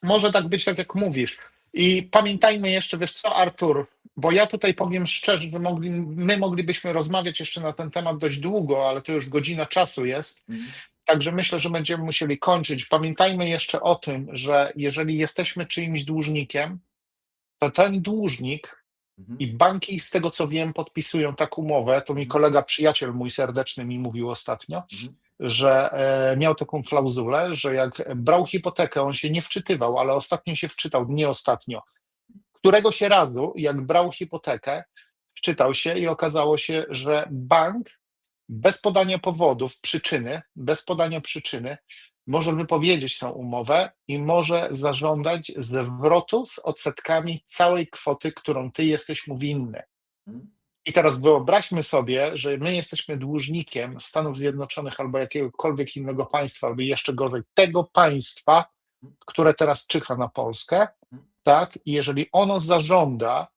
Może tak być, tak jak mówisz. I pamiętajmy jeszcze, wiesz co, Artur, bo ja tutaj powiem szczerze, że my moglibyśmy rozmawiać jeszcze na ten temat dość długo, ale to już godzina czasu jest. Mhm. Także myślę, że będziemy musieli kończyć. Pamiętajmy jeszcze o tym, że jeżeli jesteśmy czyimś dłużnikiem, to ten dłużnik Mhm. i banki, z tego co wiem, podpisują taką umowę. To mi Mhm. kolega, przyjaciel mój serdeczny mi mówił ostatnio, Mhm. że miał taką klauzulę, że jak brał hipotekę, on się nie wczytywał, ale ostatnio się wczytał, nie ostatnio. Któregoś razu, jak brał hipotekę, wczytał się i okazało się, że bank bez podania powodów, bez podania przyczyny, może wypowiedzieć tę umowę i może zażądać zwrotu z odsetkami całej kwoty, którą ty jesteś mu winny. Mhm. I teraz wyobraźmy sobie, że my jesteśmy dłużnikiem Stanów Zjednoczonych albo jakiegokolwiek innego państwa, albo jeszcze gorzej, tego państwa, które teraz czyha na Polskę, tak? I jeżeli ono zażąda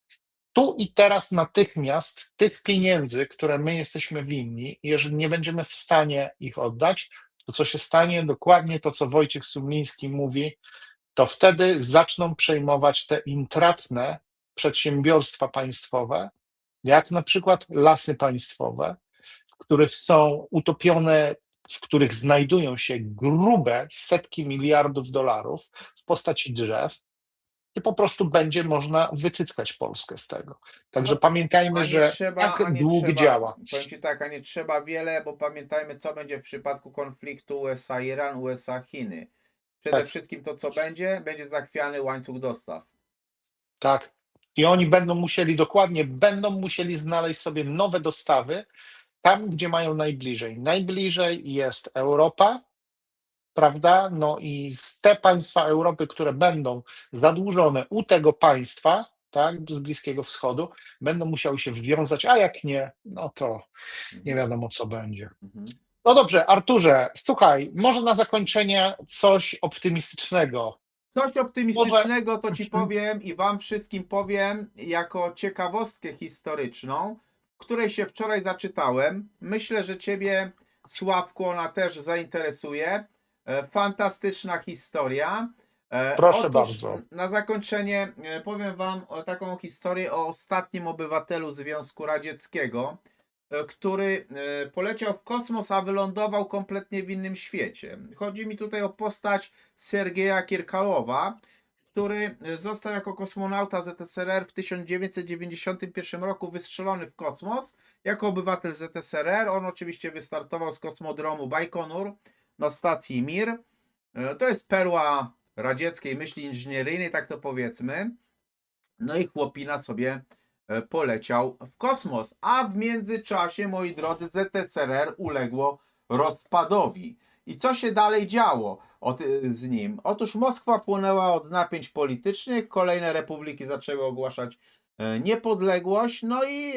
tu i teraz natychmiast tych pieniędzy, które my jesteśmy winni, jeżeli nie będziemy w stanie ich oddać, to co się stanie, dokładnie to, co Wojciech Sumiński mówi, to wtedy zaczną przejmować te intratne przedsiębiorstwa państwowe, jak na przykład lasy państwowe, w których są utopione, w których znajdują się grube setki miliardów dolarów w postaci drzew, i po prostu będzie można wycyckać Polskę z tego. Także No, pamiętajmy, że tak a nie dług trzeba, działa. powiem ci tak, a nie trzeba wiele, bo pamiętajmy, co będzie w przypadku konfliktu USA-Iran, USA-Chiny. Przede Tak, wszystkim to, co będzie, będzie zachwiany łańcuch dostaw. tak. I oni będą musieli znaleźć sobie nowe dostawy tam, gdzie mają najbliżej. Najbliżej jest Europa, prawda? No i z te państwa Europy, które będą zadłużone u tego państwa, tak, z Bliskiego Wschodu, będą musiały się wwiązać, a jak nie, no to nie Mhm. wiadomo, co będzie. Mhm. No dobrze, Arturze, słuchaj, może na zakończenie coś optymistycznego. Coś Może. optymistycznego to ci powiem i wam wszystkim powiem jako ciekawostkę historyczną, w której się wczoraj zaczytałem. Myślę, że ciebie, Sławku, ona też zainteresuje. Fantastyczna historia. Proszę Otóż bardzo. na zakończenie powiem wam taką historię o ostatnim obywatelu Związku Radzieckiego, który poleciał w kosmos, a wylądował kompletnie w innym świecie. Chodzi mi tutaj o postać Sergeja Kierkalowa, który został jako kosmonauta ZSRR w 1991 roku wystrzelony w kosmos jako obywatel ZSRR. On oczywiście wystartował z kosmodromu Bajkonur na stacji Mir. To jest perła radzieckiej myśli inżynieryjnej, tak to powiedzmy. No i chłopina sobie poleciał w kosmos. A w międzyczasie, moi drodzy, ZSRR uległo rozpadowi. I co się dalej działo z nim? Otóż Moskwa płonęła od napięć politycznych, kolejne republiki zaczęły ogłaszać niepodległość, no i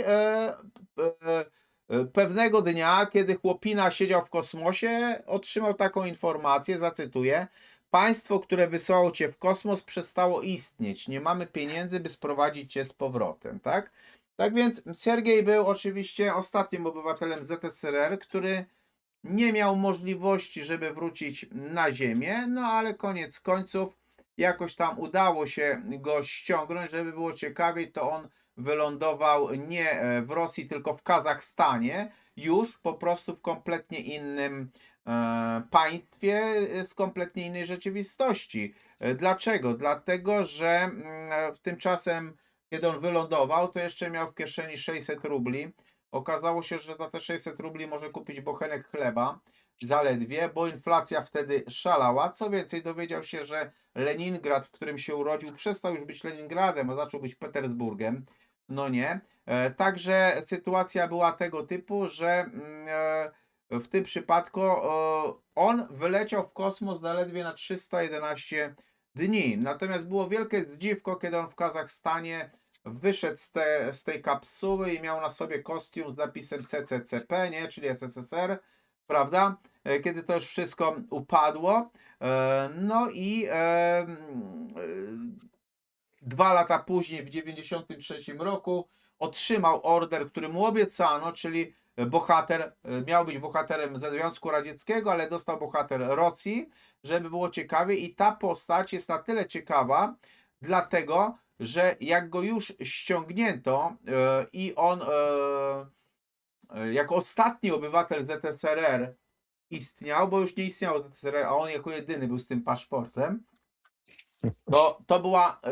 pewnego dnia, kiedy chłopina siedział w kosmosie, otrzymał taką informację, zacytuję: państwo, które wysłało cię w kosmos, przestało istnieć. Nie mamy pieniędzy, by sprowadzić cię z powrotem, tak? Tak więc Siergiej był oczywiście ostatnim obywatelem ZSRR, który nie miał możliwości, żeby wrócić na Ziemię, no ale koniec końców jakoś tam udało się go ściągnąć, żeby było ciekawiej, to on wylądował nie w Rosji, tylko w Kazachstanie, już po prostu w kompletnie innym państwie, z kompletnie innej rzeczywistości. Dlaczego? Dlatego, że tymczasem, kiedy on wylądował, to jeszcze miał w kieszeni 600 rubli. Okazało się, że za te 600 rubli może kupić bochenek chleba zaledwie, bo inflacja wtedy szalała. Co więcej, dowiedział się, że Leningrad, w którym się urodził, przestał już być Leningradem, a zaczął być Petersburgiem. No nie. Także sytuacja była tego typu, że w tym przypadku on wyleciał w kosmos zaledwie na 311 dni. Natomiast było wielkie zdziwko, kiedy on w Kazachstanie wyszedł z tej kapsuły i miał na sobie kostium z napisem CCCP, nie? Czyli SSSR, prawda? Kiedy to już wszystko upadło. No i 2 lata później, w 1993 roku, otrzymał order, który mu obiecano, czyli bohater, miał być bohaterem ze Związku Radzieckiego, ale dostał bohater Rosji, żeby było ciekawie. I ta postać jest na tyle ciekawa, dlatego, że jak go już ściągnięto i on jako ostatni obywatel ZSRR istniał, bo już nie istniał ZSRR, a on jako jedyny był z tym paszportem,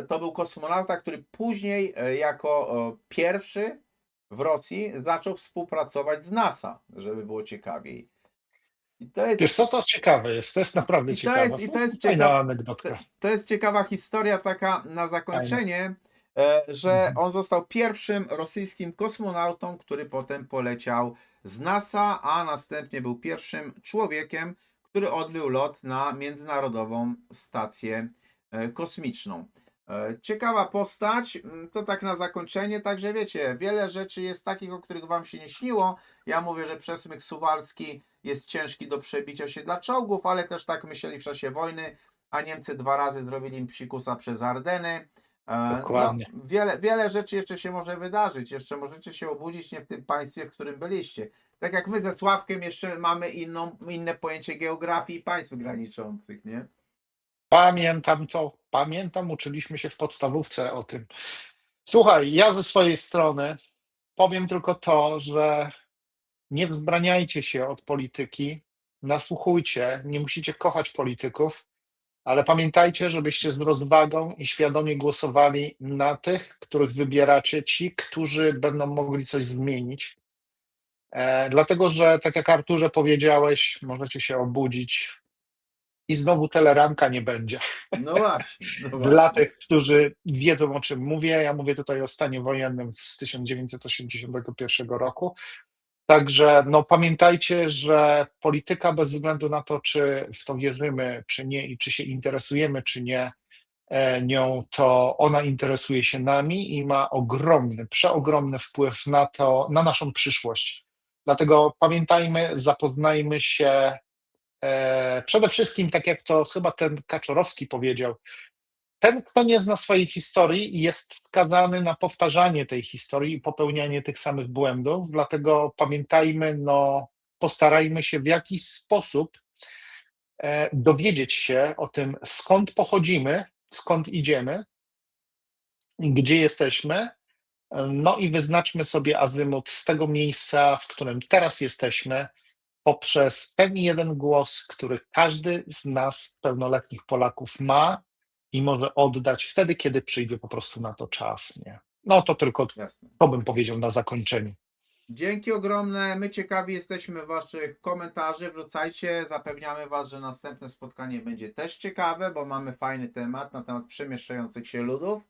to był kosmonauta, który później jako pierwszy w Rosji zaczął współpracować z NASA, żeby było ciekawiej. I to jest Wiesz co, to ciekawe jest, to jest naprawdę ciekawe. i to jest Fajna to, anegdotka. to jest ciekawa historia taka na Fajna. zakończenie, że on został pierwszym rosyjskim kosmonautą, który potem poleciał z NASA, a następnie był pierwszym człowiekiem, który odbył lot na Międzynarodową Stację Kosmiczną. Ciekawa postać, to tak na zakończenie, także wiecie, wiele rzeczy jest takich, o których wam się nie śniło. Ja mówię, że przesmyk suwalski jest ciężki do przebicia się dla czołgów, ale też tak myśleli w czasie wojny, a Niemcy 2 razy zrobili im psikusa przez Ardeny. No, Dokładnie. wiele rzeczy jeszcze się może wydarzyć, jeszcze możecie się obudzić nie w tym państwie, w którym byliście. Tak jak my ze Sławkiem jeszcze mamy inne pojęcie geografii i państw graniczących, nie? Pamiętam to, pamiętam, uczyliśmy się w podstawówce o tym. Słuchaj, ja ze swojej strony powiem tylko to, że nie wzbraniajcie się od polityki, nasłuchujcie, nie musicie kochać polityków, ale pamiętajcie, żebyście z rozwagą i świadomie głosowali na tych, których wybieracie, ci, którzy będą mogli coś zmienić. Dlatego, że tak jak Arturze powiedziałeś, możecie się obudzić i znowu teleranka nie będzie. No właśnie, no Dla właśnie. tych, którzy wiedzą, o czym mówię, ja mówię tutaj o stanie wojennym z 1981 roku. Także no, pamiętajcie, że polityka bez względu na to, czy w to wierzymy, czy nie i czy się interesujemy, czy nie nią, to ona interesuje się nami i ma ogromny, przeogromny wpływ na to, na naszą przyszłość. Dlatego pamiętajmy, zapoznajmy się przede wszystkim, tak jak to chyba ten Kaczorowski powiedział, ten, kto nie zna swojej historii, jest skazany na powtarzanie tej historii i popełnianie tych samych błędów. Dlatego pamiętajmy, no, postarajmy się w jakiś sposób dowiedzieć się o tym, skąd pochodzimy, skąd idziemy, gdzie jesteśmy, no i wyznaczmy sobie azymut z tego miejsca, w którym teraz jesteśmy, poprzez ten jeden głos, który każdy z nas, pełnoletnich Polaków, ma i może oddać wtedy, kiedy przyjdzie po prostu na to czas. Nie? No to tylko Jasne. to bym powiedział na zakończenie. Dzięki ogromne. My ciekawi jesteśmy waszych komentarzy. Wrzucajcie. Zapewniamy was, że następne spotkanie będzie też ciekawe, bo mamy fajny temat na temat przemieszczających się ludów.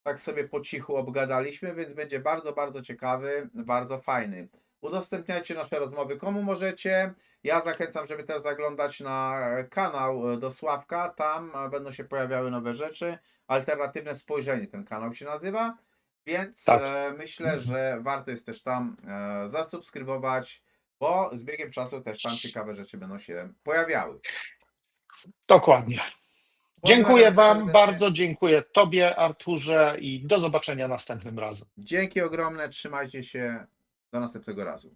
Tak sobie po cichu obgadaliśmy, więc będzie bardzo, bardzo ciekawy, bardzo fajny. Udostępniajcie nasze rozmowy komu możecie. Ja zachęcam, żeby też zaglądać na kanał do Sławka. Tam będą się pojawiały nowe rzeczy. Alternatywne spojrzenie ten kanał się nazywa. Więc Tak, myślę, że warto jest też tam zasubskrybować, bo z biegiem czasu też tam ciekawe rzeczy będą się pojawiały. dokładnie. Dziękuję Pozdrawiam Wam serdecznie. bardzo, dziękuję Tobie, Arturze, i do zobaczenia następnym razem. Dzięki ogromne, trzymajcie się. Do następnego razu.